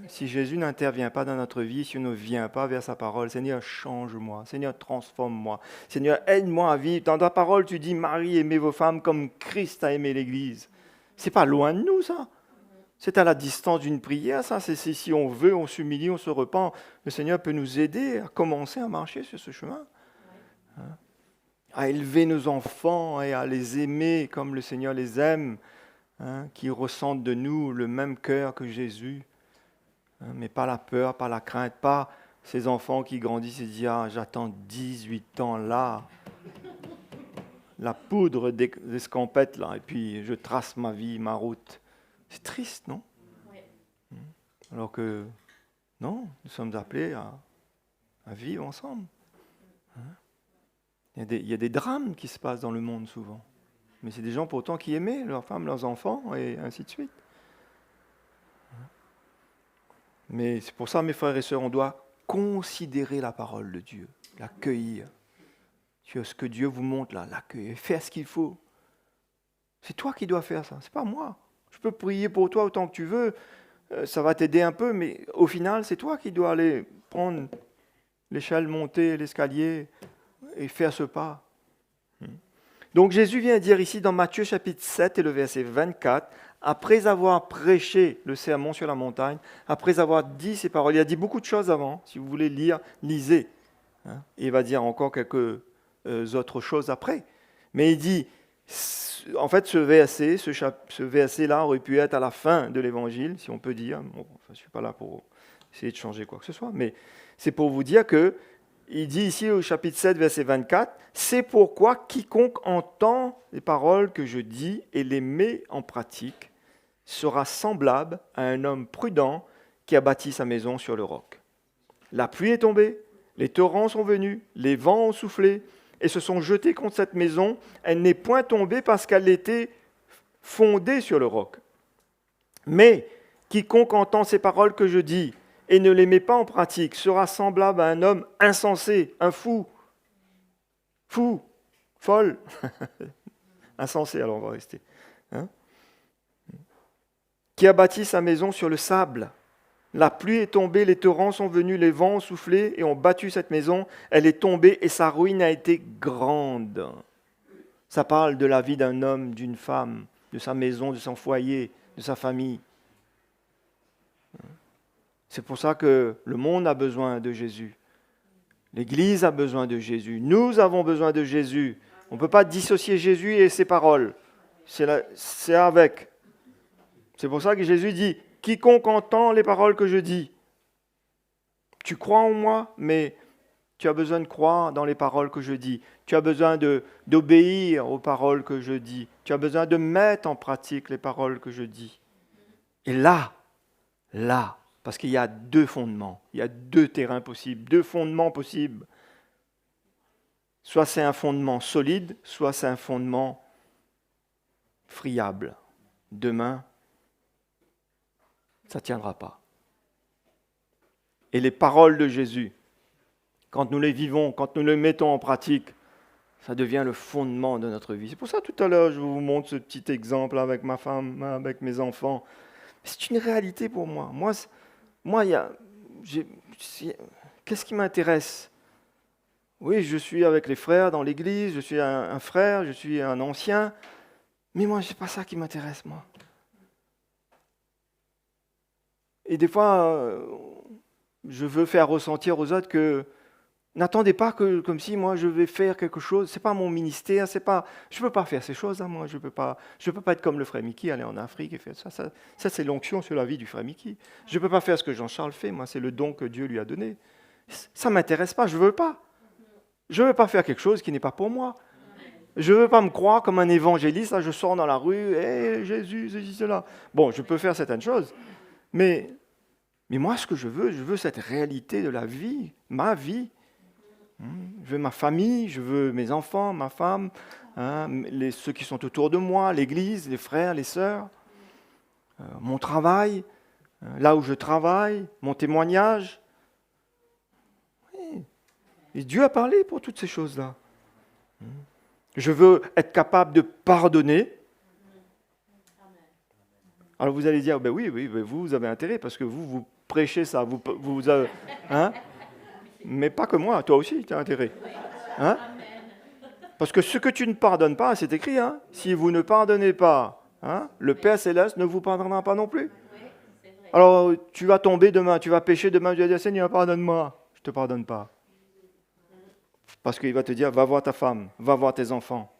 Si Jésus n'intervient pas dans notre vie, si on ne vient pas vers sa parole, Seigneur, change-moi, Seigneur, transforme-moi, Seigneur, aide-moi à vivre. Dans ta parole, tu dis, Marie, aimez vos femmes comme Christ a aimé l'Église. C'est pas loin de nous, ça. C'est à la distance d'une prière, ça. C'est si on veut, on s'humilie, on se repent. Le Seigneur peut nous aider à commencer à marcher sur ce chemin. À élever nos enfants et à les aimer comme le Seigneur les aime, qui ressentent de nous le même cœur que Jésus. Mais pas la peur, pas la crainte, pas ces enfants qui grandissent et disent « Ah, j'attends 18 ans là, la poudre d'escampette là, et puis je trace ma vie, ma route. » C'est triste, non? Alors que, non, nous sommes appelés à vivre ensemble. Il y a des drames qui se passent dans le monde souvent. Mais c'est des gens pourtant qui aimaient leurs femmes, leurs enfants, et ainsi de suite. Mais c'est pour ça, mes frères et sœurs, on doit considérer la parole de Dieu, l'accueillir. Ce que Dieu vous montre là, l'accueillir, faire ce qu'il faut. C'est toi qui dois faire ça, c'est pas moi. Je peux prier pour toi autant que tu veux, ça va t'aider un peu, mais au final, c'est toi qui dois aller prendre l'échelle, monter l'escalier et faire ce pas. Donc Jésus vient dire ici dans Matthieu chapitre 7 et le verset 24, après avoir prêché le sermon sur la montagne, après avoir dit ces paroles, il a dit beaucoup de choses avant, si vous voulez lire, lisez. Et il va dire encore quelques autres choses après. Mais il dit, en fait ce verset-là aurait pu être à la fin de l'évangile, si on peut dire. Bon, je ne suis pas là pour essayer de changer quoi que ce soit, mais c'est pour vous dire que il dit ici au chapitre 7, verset 24, « C'est pourquoi quiconque entend les paroles que je dis et les met en pratique sera semblable à un homme prudent qui a bâti sa maison sur le roc. La pluie est tombée, les torrents sont venus, les vents ont soufflé et se sont jetés contre cette maison. Elle n'est point tombée parce qu'elle était fondée sur le roc. Mais quiconque entend ces paroles que je dis et ne les met pas en pratique sera semblable à un homme insensé, un fou, folle, insensé, alors on va rester, hein, qui a bâti sa maison sur le sable. La pluie est tombée, les torrents sont venus, les vents ont soufflé et ont battu cette maison. Elle est tombée et sa ruine a été grande. Ça parle de la vie d'un homme, d'une femme, de sa maison, de son foyer, de sa famille. C'est pour ça que le monde a besoin de Jésus. L'Église a besoin de Jésus. Nous avons besoin de Jésus. On ne peut pas dissocier Jésus et ses paroles. C'est avec. C'est pour ça que Jésus dit, quiconque entend les paroles que je dis, tu crois en moi, mais tu as besoin de croire dans les paroles que je dis. Tu as besoin d'obéir aux paroles que je dis. Tu as besoin de mettre en pratique les paroles que je dis. Et là, parce qu'il y a deux fondements, il y a deux terrains possibles, deux fondements possibles. Soit c'est un fondement solide, soit c'est un fondement friable. Demain, ça ne tiendra pas. Et les paroles de Jésus, quand nous les vivons, quand nous les mettons en pratique, ça devient le fondement de notre vie. C'est pour ça tout à l'heure, je vous montre ce petit exemple avec ma femme, avec mes enfants. C'est une réalité pour moi. Qu'est-ce qui m'intéresse ? Oui, je suis avec les frères dans l'église, je suis un frère, je suis un ancien, mais moi, ce n'est pas ça qui m'intéresse, moi. Et des fois, je veux faire ressentir aux autres que n'attendez pas que, comme si moi je vais faire quelque chose. C'est pas mon ministère, je peux pas faire ces choses. Hein, moi, je peux pas être comme le frère Mickey, aller en Afrique et faire ça. Ça, c'est l'onction sur la vie du frère Mickey. Je peux pas faire ce que Jean-Charles fait. Moi, c'est le don que Dieu lui a donné. Ça m'intéresse pas. Je veux pas. Je veux pas faire quelque chose qui n'est pas pour moi. Je veux pas me croire comme un évangéliste. Là, je sors dans la rue, hey, Jésus, ceci, cela. Bon, je peux faire certaines choses, mais moi, ce que je veux cette réalité de la vie, ma vie. Je veux ma famille, je veux mes enfants, ma femme, ceux qui sont autour de moi, l'église, les frères, les sœurs, mon travail, là où je travaille, mon témoignage. Et Dieu a parlé pour toutes ces choses-là. Je veux être capable de pardonner. Alors vous allez dire, ben oui, vous avez intérêt parce que vous prêchez ça, vous avez, hein? Mais pas que moi, toi aussi, tu as intérêt. Hein? Parce que ce que tu ne pardonnes pas, c'est écrit, hein? Si vous ne pardonnez pas, hein, le Père Céleste ne vous pardonnera pas non plus. Alors, tu vas tomber demain, tu vas pécher demain, tu vas dire, Seigneur, pardonne-moi. Je ne te pardonne pas. Parce qu'il va te dire, va voir ta femme, va voir tes enfants.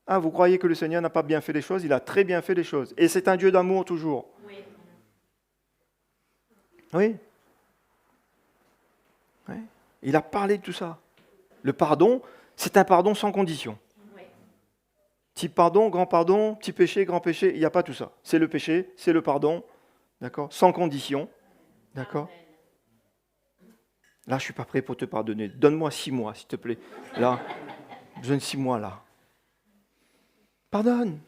Ah, vous croyez que le Seigneur n'a pas bien fait les choses? Il a très bien fait les choses. Et c'est un Dieu d'amour toujours. Oui. Il a parlé de tout ça. Le pardon, c'est un pardon sans condition. Petit pardon, petit péché, grand péché, il n'y a pas tout ça. C'est le péché, c'est le pardon, d'accord, sans condition, d'accord. Là, je ne suis pas prêt pour te pardonner. Donne-moi 6 mois, s'il te plaît. Là, j'ai besoin de 6 mois, là. Pardonne.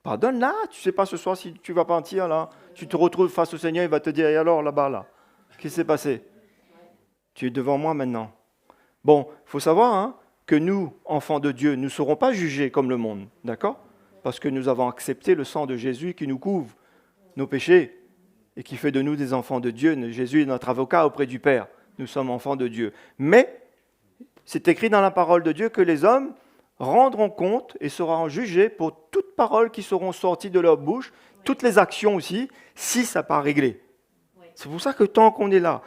Pardonne, là. Tu ne sais pas ce soir si tu vas partir, là. Tu te retrouves face au Seigneur, il va te dire, et alors, là-bas, là, qu'est-ce qui s'est passé? Tu es devant moi maintenant. Bon, il faut savoir hein, que nous, enfants de Dieu, nous ne serons pas jugés comme le monde, d'accord? Parce que nous avons accepté le sang de Jésus qui nous couvre nos péchés et qui fait de nous des enfants de Dieu. Jésus est notre avocat auprès du Père. Nous sommes enfants de Dieu. Mais c'est écrit dans la parole de Dieu que les hommes rendront compte et seront jugés pour toutes paroles qui seront sorties de leur bouche, toutes les actions aussi, si ça n'a pas réglé. C'est pour ça que tant qu'on est là,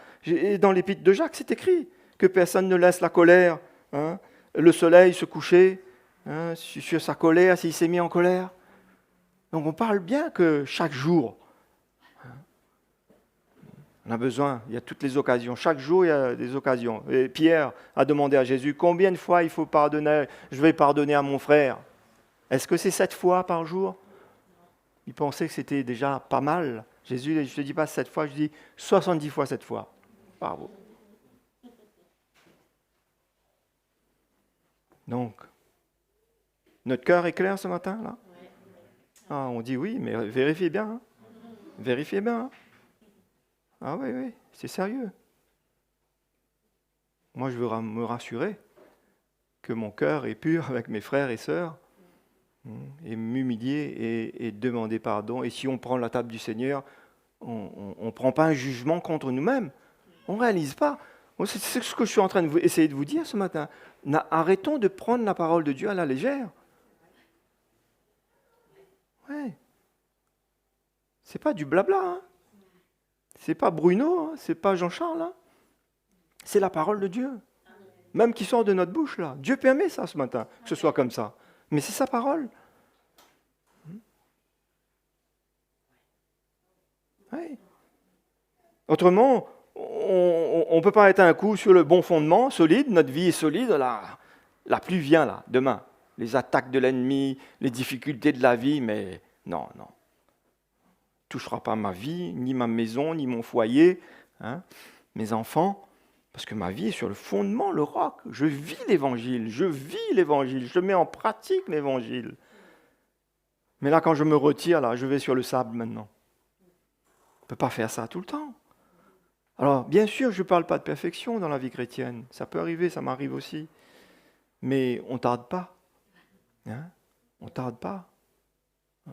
dans l'épître de Jacques, c'est écrit que personne ne laisse la colère, hein, le soleil se coucher hein, sur sa colère, s'il s'est mis en colère. Donc on parle bien que chaque jour, hein, on a besoin, il y a toutes les occasions. Chaque jour, il y a des occasions. Et Pierre a demandé à Jésus, combien de fois il faut pardonner? Je vais pardonner à mon frère. Est-ce que c'est 7 fois par jour? Il pensait que c'était déjà pas mal. Jésus, je ne te dis pas 7 fois, je dis 70 fois 7 fois. Bravo. Donc, notre cœur est clair ce matin, là? Ah, on dit oui, mais vérifiez bien. Hein. Vérifiez bien. Hein. Ah oui, oui, c'est sérieux. Moi, je veux me rassurer que mon cœur est pur avec mes frères et sœurs, et m'humilier et demander pardon. Et si on prend la table du Seigneur, on ne prend pas un jugement contre nous-mêmes. On ne réalise pas. C'est ce que je suis en train d'essayer de vous dire ce matin. Arrêtons de prendre la parole de Dieu à la légère. Ouais. C'est pas du blabla. Hein. C'est pas Bruno, hein. C'est pas Jean-Charles. Hein. C'est la parole de Dieu. Même qui sort de notre bouche là. Dieu permet ça ce matin, que ce soit comme ça. Mais c'est sa parole. Oui. Autrement, on ne peut pas être un coup sur le bon fondement, solide, notre vie est solide, la pluie vient là, demain. Les attaques de l'ennemi, les difficultés de la vie, mais non. Touchera pas ma vie, ni ma maison, ni mon foyer, hein, mes enfants, parce que ma vie est sur le fondement, le roc. Je vis l'évangile, je mets en pratique l'évangile. Mais là, quand je me retire, là, je vais sur le sable maintenant. On ne peut pas faire ça tout le temps. Alors, bien sûr, je ne parle pas de perfection dans la vie chrétienne. Ça peut arriver, ça m'arrive aussi. Mais on ne tarde pas. Hein? On ne tarde pas.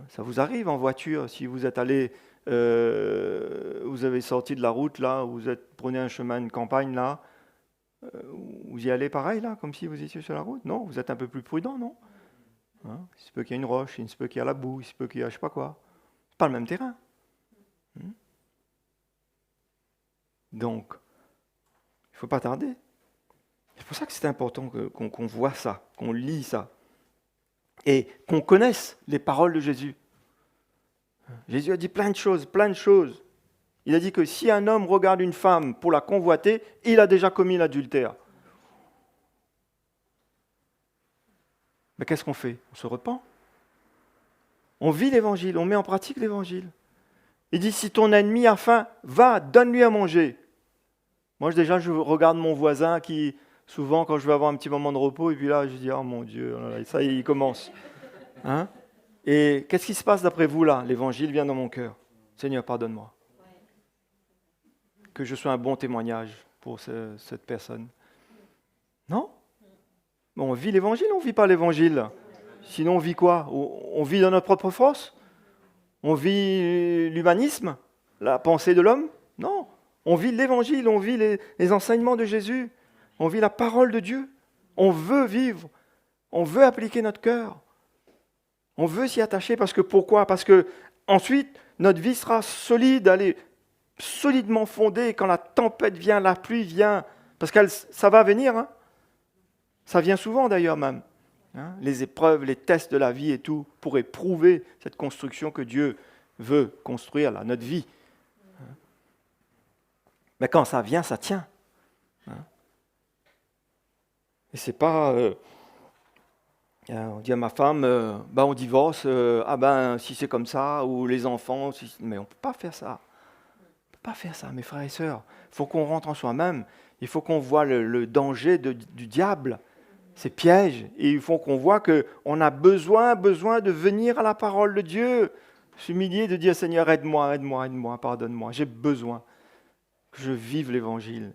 Ça vous arrive en voiture, si vous êtes allé, vous avez sorti de la route, là, prenez un chemin de campagne, là, vous y allez pareil, là, comme si vous étiez sur la route? Non, vous êtes un peu plus prudent, non? Hein? Il se peut qu'il y ait une roche, il se peut qu'il y ait la boue, il se peut qu'il y ait je ne sais pas quoi. C'est pas le même terrain. Donc, il ne faut pas tarder. C'est pour ça que c'est important qu'on voit ça, qu'on lit ça, et qu'on connaisse les paroles de Jésus. Jésus a dit plein de choses. Il a dit que si un homme regarde une femme pour la convoiter, il a déjà commis l'adultère. Mais qu'est-ce qu'on fait? On se repent. On vit l'évangile, on met en pratique l'évangile. Il dit, si ton ennemi a faim, va, donne-lui à manger. Moi, déjà, je regarde mon voisin qui, souvent, quand je vais avoir un petit moment de repos, et puis là, je dis, oh mon Dieu, ça y est, il commence. Hein? Et qu'est-ce qui se passe d'après vous, là? L'évangile vient dans mon cœur. Seigneur, pardonne-moi. Que je sois un bon témoignage pour cette personne. Non? On vit l'évangile ou on ne vit pas l'évangile? Sinon, on vit quoi? On vit dans notre propre force? On vit l'humanisme, la pensée de l'homme? Non. On vit l'évangile, on vit les enseignements de Jésus. On vit la parole de Dieu. On veut vivre. On veut appliquer notre cœur. On veut s'y attacher parce que pourquoi? Parce que ensuite, notre vie sera solide, elle est solidement fondée. Quand la tempête vient, la pluie vient, parce que ça va venir. Hein? Ça vient souvent d'ailleurs même. Hein? Les épreuves, les tests de la vie et tout, pour éprouver cette construction que Dieu veut construire, là, notre vie. Mais quand ça vient, ça tient. Hein? Et c'est pas... on dit à ma femme, on divorce, si c'est comme ça, ou les enfants, mais on ne peut pas faire ça. On ne peut pas faire ça, mes frères et sœurs. Il faut qu'on rentre en soi-même, il faut qu'on voit le danger du diable, ses pièges, et il faut qu'on voit qu'on a besoin de venir à la parole de Dieu, s'humilier, de dire Seigneur, aide-moi, pardonne-moi, j'ai besoin que je vive l'évangile.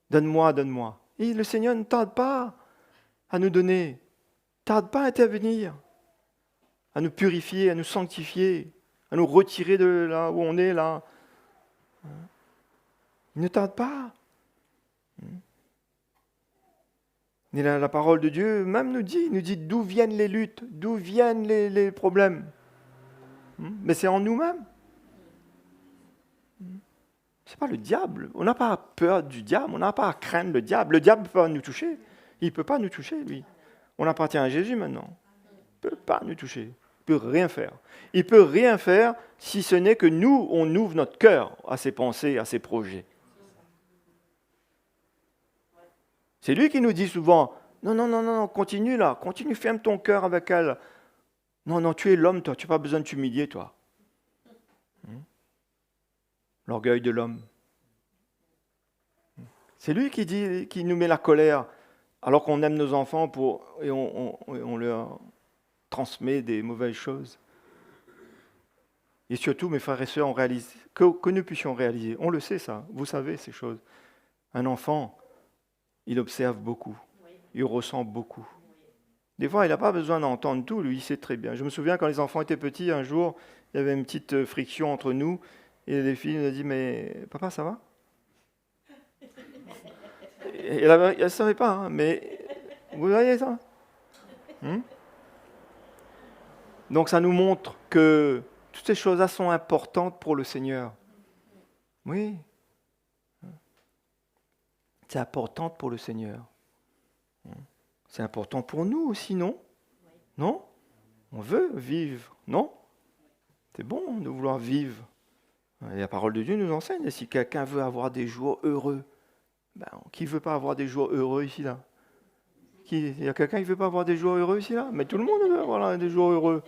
Donne-moi. Et le Seigneur ne tarde pas à nous donner. Tarde pas à intervenir, à nous purifier, à nous sanctifier, à nous retirer de là où on est là. Il ne tarde pas. Et la parole de Dieu même nous dit d'où viennent les luttes, d'où viennent les problèmes. Mais c'est en nous-mêmes. C'est pas le diable. On n'a pas peur du diable, on n'a pas à craindre le diable. Le diable ne peut pas nous toucher. Il ne peut pas nous toucher, lui. On appartient à Jésus maintenant. Il ne peut pas nous toucher. Il ne peut rien faire. Il ne peut rien faire si ce n'est que nous, on ouvre notre cœur à ses pensées, à ses projets. C'est lui qui nous dit souvent, non, continue là, ferme ton cœur avec elle. Non, tu es l'homme, toi, tu n'as pas besoin de t'humilier, toi. L'orgueil de l'homme. C'est lui qui nous met la colère, alors qu'on aime nos enfants et on leur transmet des mauvaises choses. Et surtout, mes frères et sœurs, que nous puissions réaliser. On le sait ça, vous savez ces choses. Un enfant, il observe beaucoup, il ressent beaucoup. Des fois, il n'a pas besoin d'entendre tout, lui, il sait très bien. Je me souviens quand les enfants étaient petits, un jour, il y avait une petite friction entre nous, et les filles nous ont dit, mais papa, ça va? Et elle ne savait pas, hein, mais vous voyez ça? Donc ça nous montre que toutes ces choses-là sont importantes pour le Seigneur. Oui. C'est important pour le Seigneur. C'est important pour nous aussi, non? Non? On veut vivre, non? C'est bon de vouloir vivre. Et la parole de Dieu nous enseigne, et si quelqu'un veut avoir des jours heureux, qui ne veut pas avoir des jours heureux ici, là? Il y a quelqu'un qui ne veut pas avoir des jours heureux ici, là? Mais tout le monde veut avoir des jours heureux.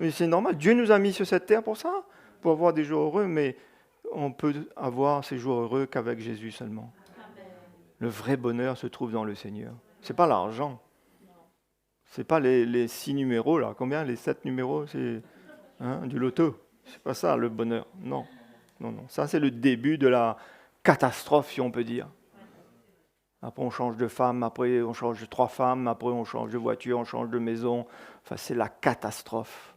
Mais c'est normal, Dieu nous a mis sur cette terre pour ça, pour avoir des jours heureux, mais on peut avoir ces jours heureux qu'avec Jésus seulement. Le vrai bonheur se trouve dans le Seigneur. Ce n'est pas l'argent. Ce n'est pas les 6 numéros, là. Combien? Les 7 numéros, c'est du loto. Ce n'est pas ça, le bonheur. Non. Ça, c'est le début de la catastrophe, si on peut dire. Après, on change de femme, après, on change de 3 femmes, après, on change de voiture, on change de maison. Enfin, c'est la catastrophe.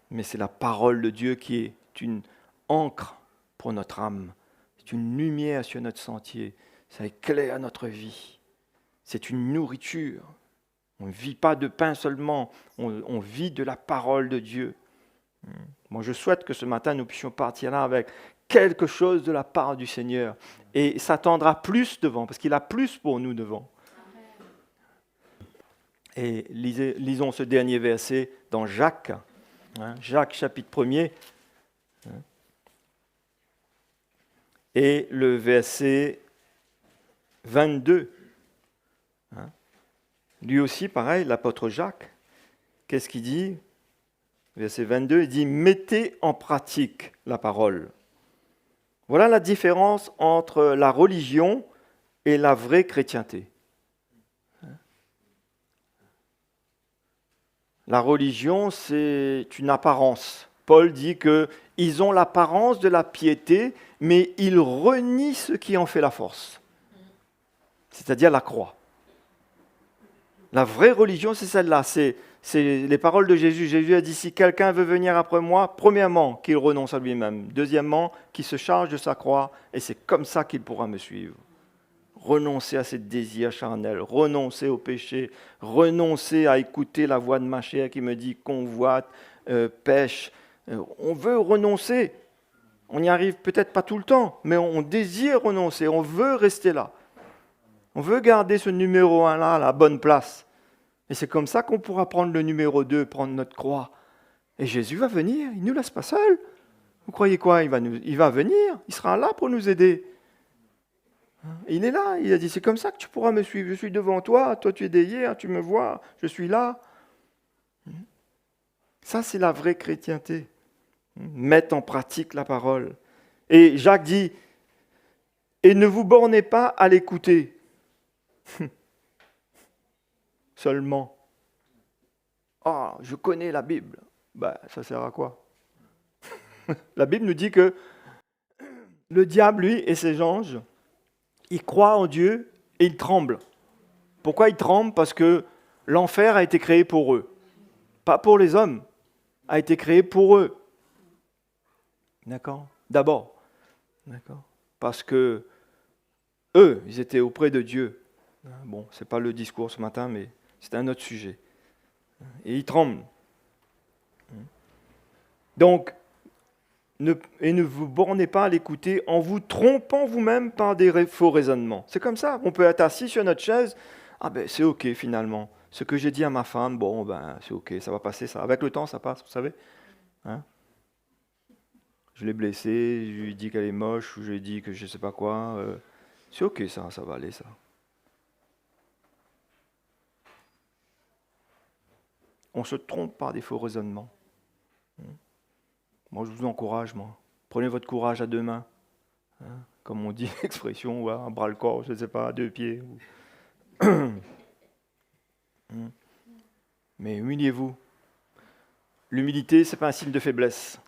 Mais c'est la parole de Dieu qui est une encre pour notre âme. C'est une lumière sur notre sentier. Ça éclaire notre vie. C'est une nourriture. On ne vit pas de pain seulement, on vit de la parole de Dieu. Moi, je souhaite que ce matin, nous puissions partir là avec quelque chose de la part du Seigneur et s'attendra plus devant, parce qu'il a plus pour nous devant. Et lisons ce dernier verset dans Jacques, Jacques chapitre 1er, et le verset 22. Lui aussi, pareil, l'apôtre Jacques, qu'est-ce qu'il dit? Verset 22, il dit « Mettez en pratique la parole ». Voilà la différence entre la religion et la vraie chrétienté. La religion, c'est une apparence. Paul dit qu'ils ont l'apparence de la piété, mais ils renient ce qui en fait la force, c'est-à-dire la croix. La vraie religion, c'est celle-là. C'est les paroles de Jésus. Jésus a dit, si quelqu'un veut venir après moi, premièrement, qu'il renonce à lui-même. Deuxièmement, qu'il se charge de sa croix. Et c'est comme ça qu'il pourra me suivre. Renoncer à ses désirs charnels, renoncer au péché, renoncer à écouter la voix de ma chair qui me dit convoite, pêche. On veut renoncer. On n'y arrive peut-être pas tout le temps, mais on désire renoncer. On veut rester là. On veut garder ce numéro 1 là à la bonne place. Et c'est comme ça qu'on pourra prendre le numéro 2, prendre notre croix. Et Jésus va venir, il ne nous laisse pas seuls. Vous croyez quoi? Il va venir, il sera là pour nous aider. Il est là, il a dit, c'est comme ça que tu pourras me suivre. Je suis devant toi, toi tu es derrière, tu me vois, je suis là. Ça, c'est la vraie chrétienté. Mettre en pratique la parole. Et Jacques dit, et ne vous bornez pas à l'écouter. Seulement. Ah, je connais la Bible. Ça sert à quoi? La Bible nous dit que le diable, lui, et ses anges, ils croient en Dieu et ils tremblent. Pourquoi ils tremblent? Parce que l'enfer a été créé pour eux. Pas pour les hommes. A été créé pour eux. D'accord? D'abord. D'accord? Parce que eux, ils étaient auprès de Dieu. Bon, ce n'est pas le discours ce matin, mais c'est un autre sujet. Et ils tremblent. Donc, ne vous bornez pas à l'écouter en vous trompant vous-même par des faux raisonnements. C'est comme ça. On peut être assis sur notre chaise. C'est OK finalement. Ce que j'ai dit à ma femme, c'est OK, ça va passer. Ça. Avec le temps, ça passe, vous savez. Je l'ai blessée, je lui ai dit qu'elle est moche, ou je lui ai dit que je ne sais pas quoi. C'est OK, ça va aller, ça. On se trompe par des faux raisonnements. Moi, je vous encourage, Prenez votre courage à 2 mains. Comme on dit l'expression, ou à bras-le-corps, je ne sais pas, à 2 pieds. Mais humiliez-vous. L'humilité, ce n'est pas un signe de faiblesse.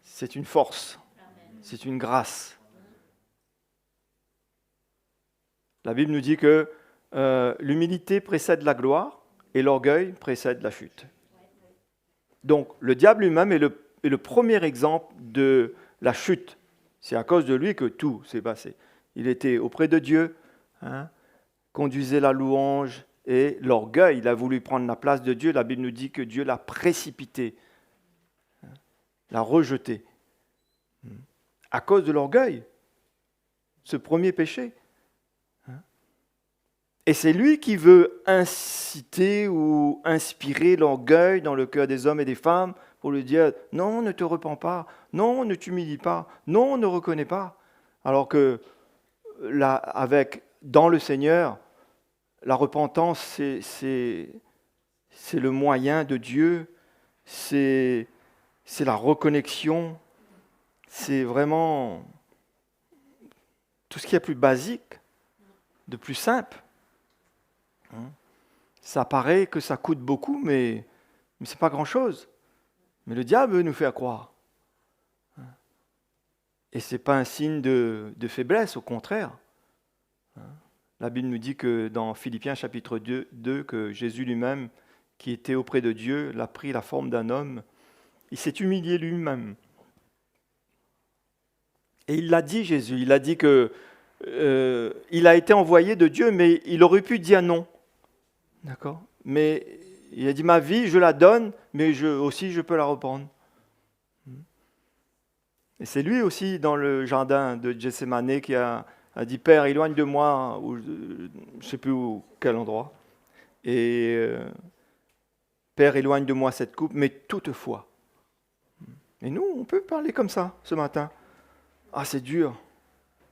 C'est une force. C'est une grâce. La Bible nous dit que l'humilité précède la gloire et l'orgueil précède la chute. Donc, le diable lui-même est le premier exemple de la chute. C'est à cause de lui que tout s'est passé. Il était auprès de Dieu, conduisait la louange, et l'orgueil, il a voulu prendre la place de Dieu. La Bible nous dit que Dieu l'a précipité, l'a rejeté. À cause de l'orgueil, ce premier péché. Et c'est lui qui veut inciter ou inspirer l'orgueil dans le cœur des hommes et des femmes pour lui dire « Non, ne te repens pas. Non, ne t'humilie pas. Non, ne reconnais pas. » Alors que là, dans le Seigneur, la repentance, c'est le moyen de Dieu, c'est la reconnexion, c'est vraiment tout ce qui est plus basique, de plus simple. Ça paraît que ça coûte beaucoup, mais ce n'est pas grand-chose. Mais le diable veut nous faire croire. Et ce n'est pas un signe de faiblesse, au contraire. La Bible nous dit que dans Philippiens chapitre 2, que Jésus lui-même, qui était auprès de Dieu, l'a pris la forme d'un homme. Il s'est humilié lui-même. Et il l'a dit, Jésus, il a dit que il a été envoyé de Dieu, mais il aurait pu dire non. D'accord ? Mais il a dit, ma vie, je la donne, mais aussi je peux la reprendre. Et c'est lui aussi, dans le jardin de Gethsémane, qui a dit, Père, éloigne de moi, ou je ne sais plus quel endroit. Et Père, éloigne de moi cette coupe, mais toutefois. Et nous, on peut parler comme ça, ce matin. Ah, c'est dur.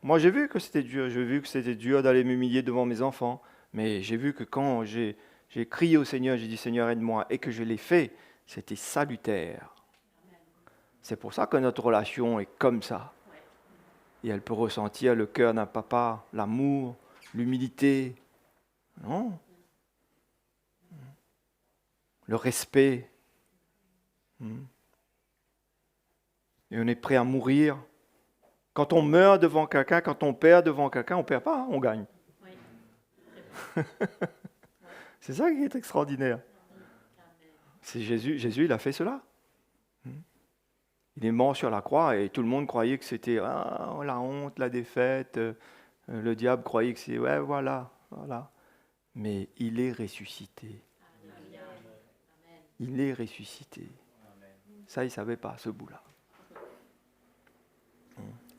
Moi, j'ai vu que c'était dur. J'ai vu que c'était dur d'aller m'humilier devant mes enfants. Mais j'ai vu que quand j'ai crié au Seigneur, j'ai dit, Seigneur, aide-moi, et que je l'ai fait, c'était salutaire. C'est pour ça que notre relation est comme ça. Et elle peut ressentir le cœur d'un papa, l'amour, l'humilité. Non. Le respect. Et on est prêt à mourir. Quand on meurt devant quelqu'un, quand on perd devant quelqu'un, on ne perd pas, on gagne. Oui. C'est ça qui est extraordinaire. C'est Jésus, il a fait cela. Il est mort sur la croix et tout le monde croyait que c'était la honte, la défaite. Le diable croyait que c'est voilà. Mais il est ressuscité. Il est ressuscité. Ça, il ne savait pas, ce bout-là.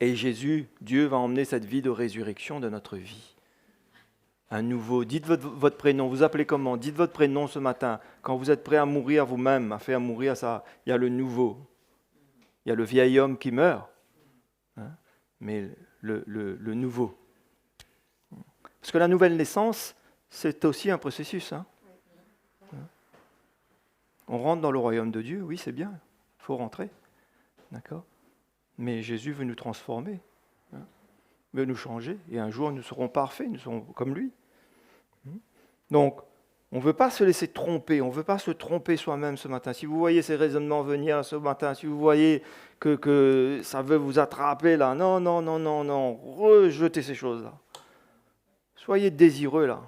Et Jésus, Dieu va emmener cette vie de résurrection de notre vie. Un nouveau. Dites votre prénom. Vous appelez comment ? Dites votre prénom ce matin. Quand vous êtes prêt à mourir vous-même, à faire mourir ça, il y a le nouveau. Il y a le vieil homme qui meurt, mais le nouveau. Parce que la nouvelle naissance, c'est aussi un processus. On rentre dans le royaume de Dieu, oui, c'est bien, il faut rentrer. D'accord ? Mais Jésus veut nous transformer, veut nous changer, et un jour nous serons parfaits, nous serons comme lui. Donc, on ne veut pas se laisser tromper, on ne veut pas se tromper soi-même ce matin. Si vous voyez ces raisonnements venir ce matin, si vous voyez que ça veut vous attraper là, non, rejetez ces choses-là. Soyez désireux là,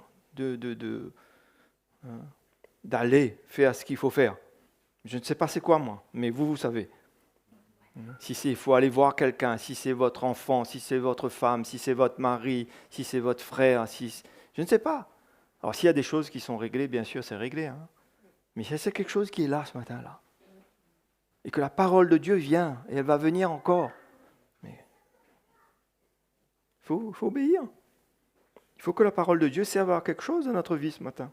d'aller faire ce qu'il faut faire. Je ne sais pas c'est quoi moi, mais vous savez. Si il faut aller voir quelqu'un, si c'est votre enfant, si c'est votre femme, si c'est votre mari, si c'est votre frère, je ne sais pas. Alors s'il y a des choses qui sont réglées, bien sûr c'est réglé. Mais c'est quelque chose qui est là ce matin-là. Et que la parole de Dieu vient, et elle va venir encore. Mais il faut obéir. Il faut que la parole de Dieu serve à quelque chose dans notre vie ce matin.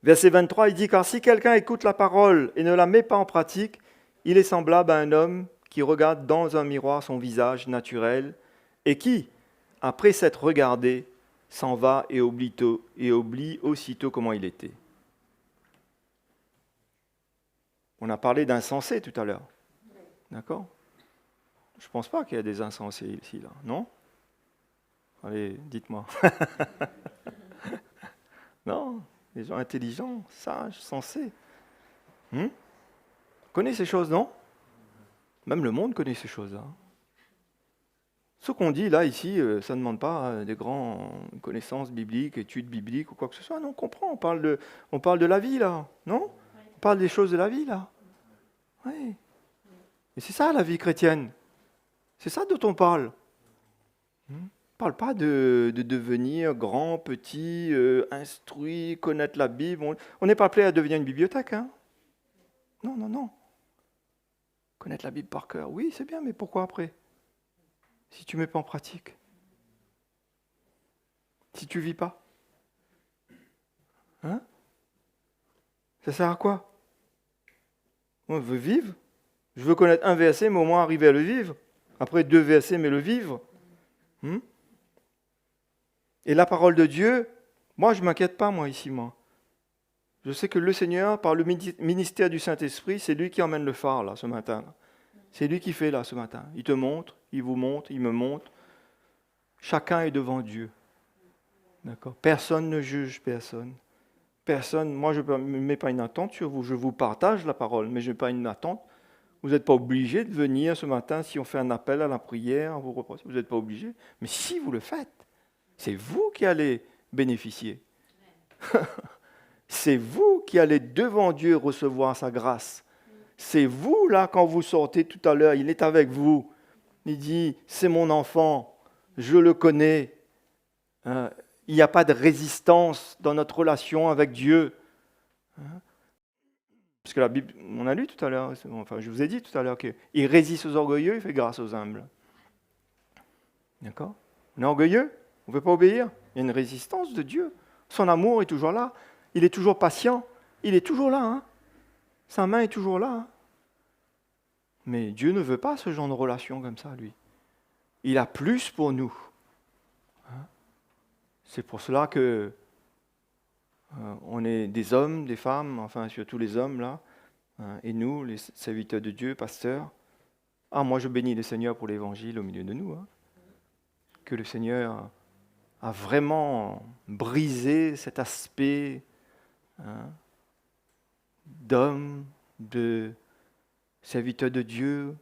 Verset 23, il dit « Car si quelqu'un écoute la parole et ne la met pas en pratique, il est semblable à un homme qui regarde dans un miroir son visage naturel et qui, après s'être regardé, s'en va et oublie aussitôt comment il était. » On a parlé d'insensés tout à l'heure. D'accord ? Je ne pense pas qu'il y a des insensés ici, là. Non ? Allez, dites-moi. gens intelligents, sages, sensés. On connaît ces choses, non? Même le monde connaît ces choses-là. Ce qu'on dit là, ici, ça ne demande pas des grandes connaissances bibliques, études bibliques ou quoi que ce soit. Non, on comprend, on parle de la vie là, non? On parle des choses de la vie là. Oui. Et c'est ça la vie chrétienne. C'est ça dont on parle. On ne parle pas de devenir grand, petit, instruit, connaître la Bible. On n'est pas appelé à devenir une bibliothèque. Hein? Non, non, non. Connaître la Bible par cœur, oui, c'est bien, mais pourquoi après? Si tu ne mets pas en pratique. Si tu ne vis pas. Hein? Ça sert à quoi? On veut vivre. Je veux connaître un verset, mais au moins arriver à le vivre. Après 2 versets, mais le vivre. Et la parole de Dieu, moi je ne m'inquiète pas, moi ici, moi. Je sais que le Seigneur, par le ministère du Saint-Esprit, c'est lui qui emmène le phare là, ce matin. C'est lui qui fait là, ce matin. Il te montre, il vous montre, il me montre. Chacun est devant Dieu. D'accord? Personne ne juge personne. Personne, moi je ne mets pas une attente sur vous, je vous partage la parole, mais je n'ai pas une attente. Vous n'êtes pas obligé de venir ce matin si on fait un appel à la prière, vous reprochez. Vous n'êtes pas obligé. Mais si vous le faites, c'est vous qui allez bénéficier. C'est vous qui allez devant Dieu recevoir sa grâce. C'est vous, là, quand vous sortez tout à l'heure, il est avec vous. Il dit, c'est mon enfant, je le connais. Il n'y a pas de résistance dans notre relation avec Dieu. Parce que la Bible, on a lu tout à l'heure, enfin je vous ai dit tout à l'heure qu'il résiste aux orgueilleux, il fait grâce aux humbles. D'accord? On est orgueilleux, on ne veut pas obéir. Il y a une résistance de Dieu. Son amour est toujours là. Il est toujours patient. Il est toujours là. Hein? Sa main est toujours là. Hein? Mais Dieu ne veut pas ce genre de relation comme ça, lui. Il a plus pour nous. Hein? C'est pour cela que on est des hommes, des femmes, enfin surtout les hommes là, hein, et nous, les serviteurs de Dieu, pasteurs. Ah, moi je bénis le Seigneur pour l'évangile au milieu de nous. Hein. Que le Seigneur a vraiment brisé cet aspect d'homme, de serviteur de Dieu.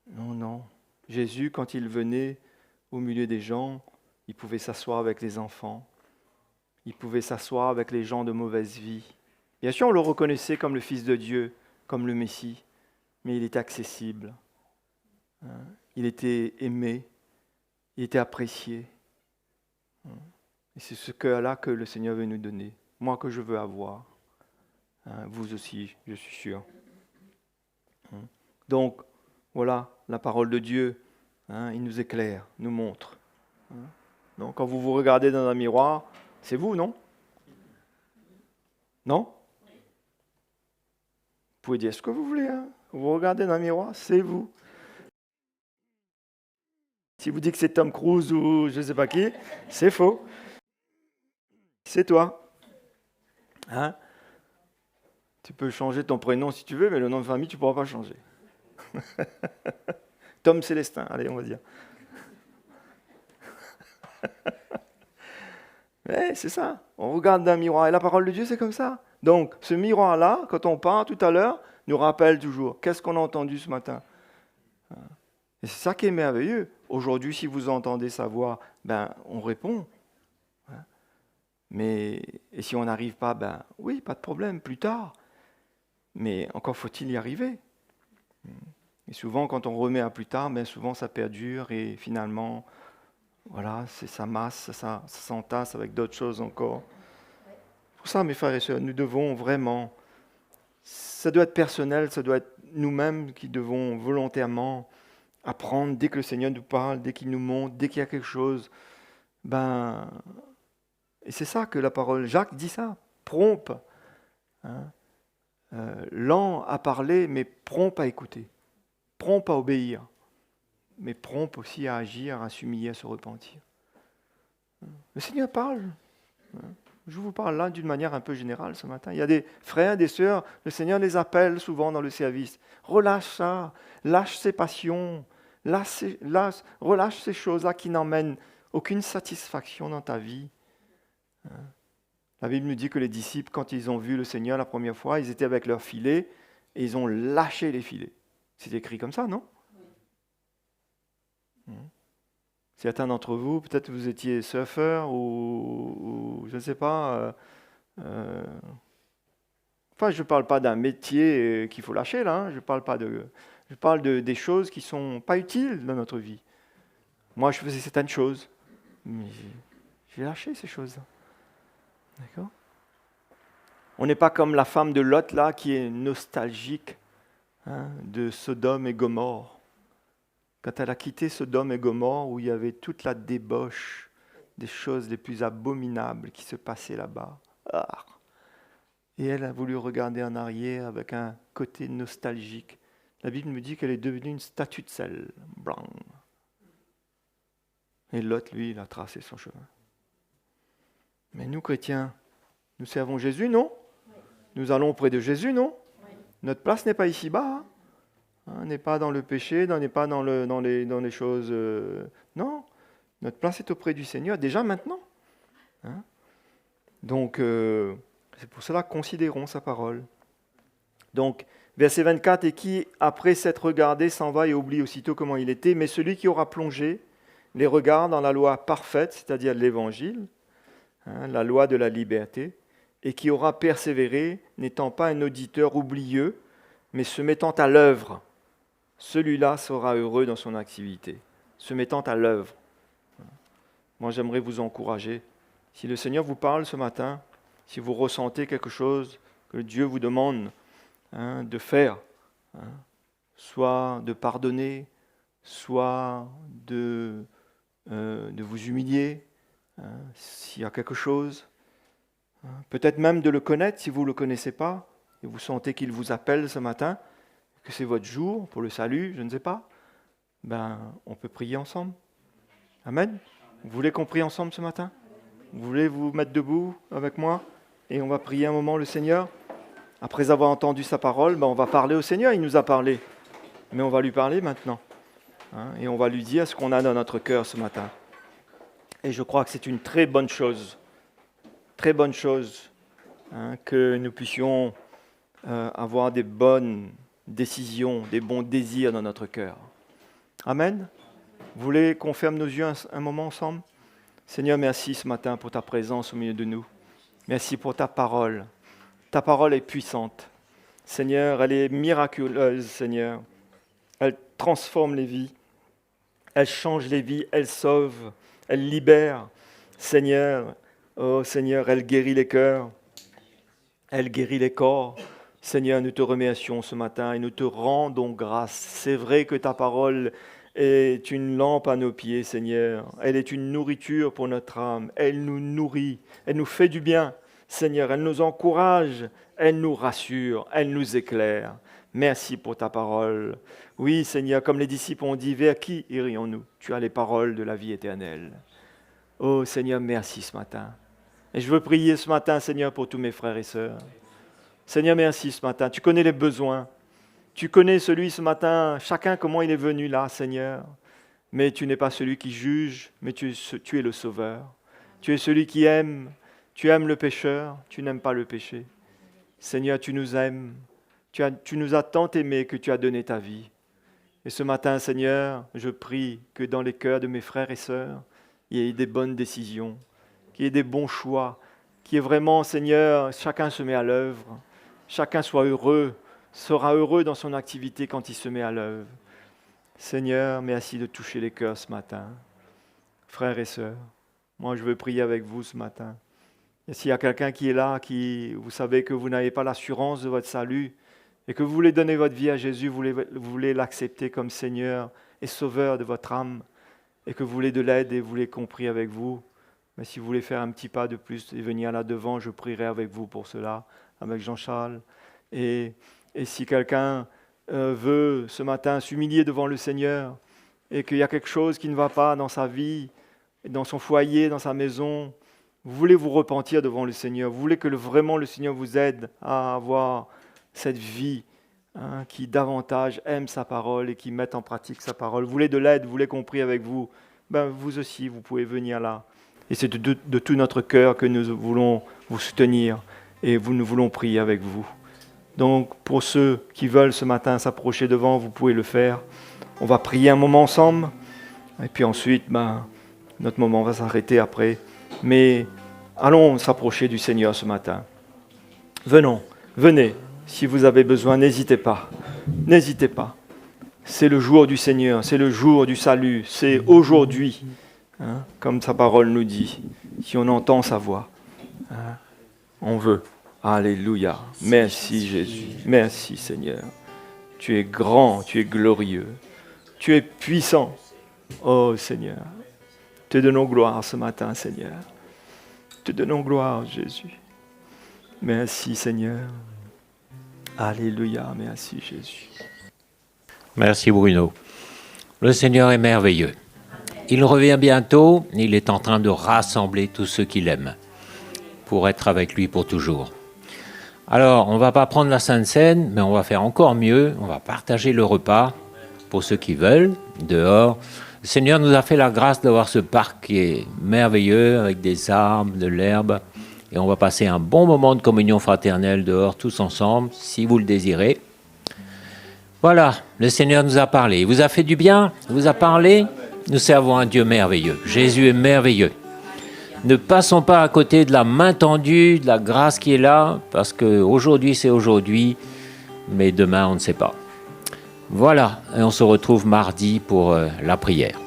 Non, non. Jésus, quand il venait au milieu des gens, il pouvait s'asseoir avec les enfants. Il pouvait s'asseoir avec les gens de mauvaise vie. Bien sûr, on le reconnaissait comme le Fils de Dieu, comme le Messie, mais il était accessible. Il était aimé, il était apprécié. Et c'est ce cœur-là que le Seigneur veut nous donner. Moi que je veux avoir. Vous aussi, je suis sûr. Donc, voilà, la parole de Dieu, il nous éclaire, nous montre. Donc, quand vous vous regardez dans un miroir, c'est vous, non? Non? Vous pouvez dire ce que vous voulez. Hein? Vous regardez dans un miroir, c'est vous. Si vous dites que c'est Tom Cruise ou je ne sais pas qui, c'est faux. C'est toi. Hein? Tu peux changer ton prénom si tu veux, mais le nom de famille, tu ne pourras pas changer. Tom Célestin, allez, on va dire. Mais c'est ça, on regarde dans un miroir. Et la parole de Dieu, c'est comme ça. Donc, ce miroir-là, quand on part tout à l'heure, nous rappelle toujours, qu'est-ce qu'on a entendu ce matin? Et c'est ça qui est merveilleux. Aujourd'hui, si vous entendez sa voix, on répond. Mais, et si on n'arrive pas, oui, pas de problème, plus tard. Mais encore faut-il y arriver. Et souvent, quand on remet à plus tard, souvent ça perdure et finalement, voilà, ça masse, ça s'entasse avec d'autres choses encore. Pour ça, mes frères et sœurs, nous devons vraiment, ça doit être personnel, ça doit être nous-mêmes qui devons volontairement apprendre dès que le Seigneur nous parle, dès qu'il nous montre, dès qu'il y a quelque chose. Et c'est ça que la parole, Jacques dit ça, prompt, lent à parler, mais prompt à écouter, prompt à obéir, mais prompt aussi à agir, à s'humilier, à se repentir. Le Seigneur parle. Je vous parle là d'une manière un peu générale ce matin. Il y a des frères, des sœurs, le Seigneur les appelle souvent dans le service. Relâche ça, lâche ces passions, relâche ces choses-là qui n'emmènent aucune satisfaction dans ta vie. La Bible nous dit que les disciples, quand ils ont vu le Seigneur la première fois, ils étaient avec leurs filets et ils ont lâché les filets. C'est écrit comme ça, non? Certains d'entre vous, peut-être vous étiez surfeur ou je ne sais pas. Enfin, je ne parle pas d'un métier qu'il faut lâcher là. Hein. Je parle des choses qui ne sont pas utiles dans notre vie. Moi, je faisais certaines choses, mais j'ai lâché ces choses-là. D'accord? On n'est pas comme la femme de Lot là qui est nostalgique de Sodome et Gomorrhe. Quand elle a quitté Sodome et Gomorrhe, où il y avait toute la débauche des choses les plus abominables qui se passaient là-bas. Et elle a voulu regarder en arrière avec un côté nostalgique. La Bible me dit qu'elle est devenue une statue de sel. Blanc. Et Lot, lui, il a tracé son chemin. Mais nous, chrétiens, nous servons Jésus, non? Nous allons auprès de Jésus, non? Notre place n'est pas ici-bas. Hein? On n'est pas dans le péché, on n'est pas dans les choses... non, notre place est auprès du Seigneur, déjà maintenant. Hein? Donc, c'est pour cela que considérons sa parole. Donc, verset 24, « Et qui, après s'être regardé, s'en va et oublie aussitôt comment il était, mais celui qui aura plongé les regards dans la loi parfaite, c'est-à-dire l'Évangile, la loi de la liberté, et qui aura persévéré, n'étant pas un auditeur oublieux, mais se mettant à l'œuvre. Celui-là sera heureux dans son activité, se mettant à l'œuvre. » Moi, j'aimerais vous encourager. Si le Seigneur vous parle ce matin, si vous ressentez quelque chose que Dieu vous demande de faire, soit de pardonner, soit de vous humilier, s'il y a quelque chose, peut-être même de le connaître si vous ne le connaissez pas, et vous sentez qu'il vous appelle ce matin, que c'est votre jour pour le salut, je ne sais pas, on peut prier ensemble. Amen. Vous voulez qu'on prie ensemble ce matin? Vous voulez vous mettre debout avec moi et on va prier un moment le Seigneur? Après avoir entendu sa parole, on va parler au Seigneur, il nous a parlé. Mais on va lui parler maintenant. Et on va lui dire ce qu'on a dans notre cœur ce matin. Et je crois que c'est une très bonne chose que nous puissions avoir des bonnes décisions, des bons désirs dans notre cœur. Amen. Vous voulez qu'on ferme nos yeux un moment ensemble? Seigneur, merci ce matin pour ta présence au milieu de nous. Merci pour ta parole. Ta parole est puissante. Seigneur, elle est miraculeuse, Seigneur. Elle transforme les vies. Elle change les vies. Elle sauve. Elle libère. Seigneur, oh Seigneur, elle guérit les cœurs. Elle guérit les corps. Seigneur, nous te remercions ce matin et nous te rendons grâce. C'est vrai que ta parole est une lampe à nos pieds, Seigneur. Elle est une nourriture pour notre âme. Elle nous nourrit. Elle nous fait du bien, Seigneur. Elle nous encourage. Elle nous rassure. Elle nous éclaire. Merci pour ta parole. Oui, Seigneur, comme les disciples ont dit, vers qui irions-nous? Tu as les paroles de la vie éternelle. Oh, Seigneur, merci ce matin. Et je veux prier ce matin, Seigneur, pour tous mes frères et sœurs. Seigneur, merci ce matin. Tu connais les besoins. Tu connais celui ce matin, chacun comment il est venu là, Seigneur. Mais tu n'es pas celui qui juge, mais tu es le sauveur. Tu es celui qui aime. Tu aimes le pécheur, tu n'aimes pas le péché. Seigneur, tu nous aimes. Tu nous as tant aimés que tu as donné ta vie. Et ce matin, Seigneur, je prie que dans les cœurs de mes frères et sœurs, il y ait des bonnes décisions, qu'il y ait des bons choix, qu'il y ait vraiment, Seigneur, chacun se met à l'œuvre. Chacun soit heureux, sera heureux dans son activité quand il se met à l'œuvre. Seigneur, merci de toucher les cœurs ce matin. Frères et sœurs, moi je veux prier avec vous ce matin. Et s'il y a quelqu'un qui est là, vous savez que vous n'avez pas l'assurance de votre salut et que vous voulez donner votre vie à Jésus, vous voulez l'accepter comme Seigneur et Sauveur de votre âme et que vous voulez de l'aide et vous voulez qu'on prie avec vous, mais si vous voulez faire un petit pas de plus et venir là devant, je prierai avec vous pour cela, avec Jean-Charles. Et si quelqu'un veut ce matin s'humilier devant le Seigneur et qu'il y a quelque chose qui ne va pas dans sa vie, dans son foyer, dans sa maison, vous voulez vous repentir devant le Seigneur, vous voulez que vraiment le Seigneur vous aide à avoir cette vie qui davantage aime sa parole et qui met en pratique sa parole. Vous voulez de l'aide, vous voulez qu'on prie avec vous, vous aussi vous pouvez venir là. Et c'est de tout notre cœur que nous voulons vous soutenir et nous voulons prier avec vous. Donc pour ceux qui veulent ce matin s'approcher devant, vous pouvez le faire. On va prier un moment ensemble et puis ensuite notre moment va s'arrêter après. Mais allons s'approcher du Seigneur ce matin. Venez, si vous avez besoin, n'hésitez pas. N'hésitez pas. C'est le jour du Seigneur, c'est le jour du salut, c'est aujourd'hui, comme sa parole nous dit, si on entend sa voix. On veut. Alléluia. Merci Jésus. Merci Seigneur. Tu es grand, tu es glorieux. Tu es puissant. Oh Seigneur. Te donnons gloire ce matin, Seigneur. Te donnons gloire, Jésus. Merci Seigneur. Alléluia. Merci Jésus. Merci Bruno. Le Seigneur est merveilleux. Il revient bientôt. Il est en train de rassembler tous ceux qui l'aiment pour être avec lui pour toujours. Alors, on ne va pas prendre la Sainte Seine, mais on va faire encore mieux. On va partager le repas pour ceux qui veulent, dehors. Le Seigneur nous a fait la grâce d'avoir ce parc qui est merveilleux, avec des arbres, de l'herbe. Et on va passer un bon moment de communion fraternelle dehors, tous ensemble, si vous le désirez. Voilà, le Seigneur nous a parlé. Il vous a fait du bien, il vous a parlé. Nous servons un Dieu merveilleux. Jésus est merveilleux. Ne passons pas à côté de la main tendue, de la grâce qui est là, parce qu'aujourd'hui c'est aujourd'hui, mais demain on ne sait pas. Voilà, et on se retrouve mardi pour la prière.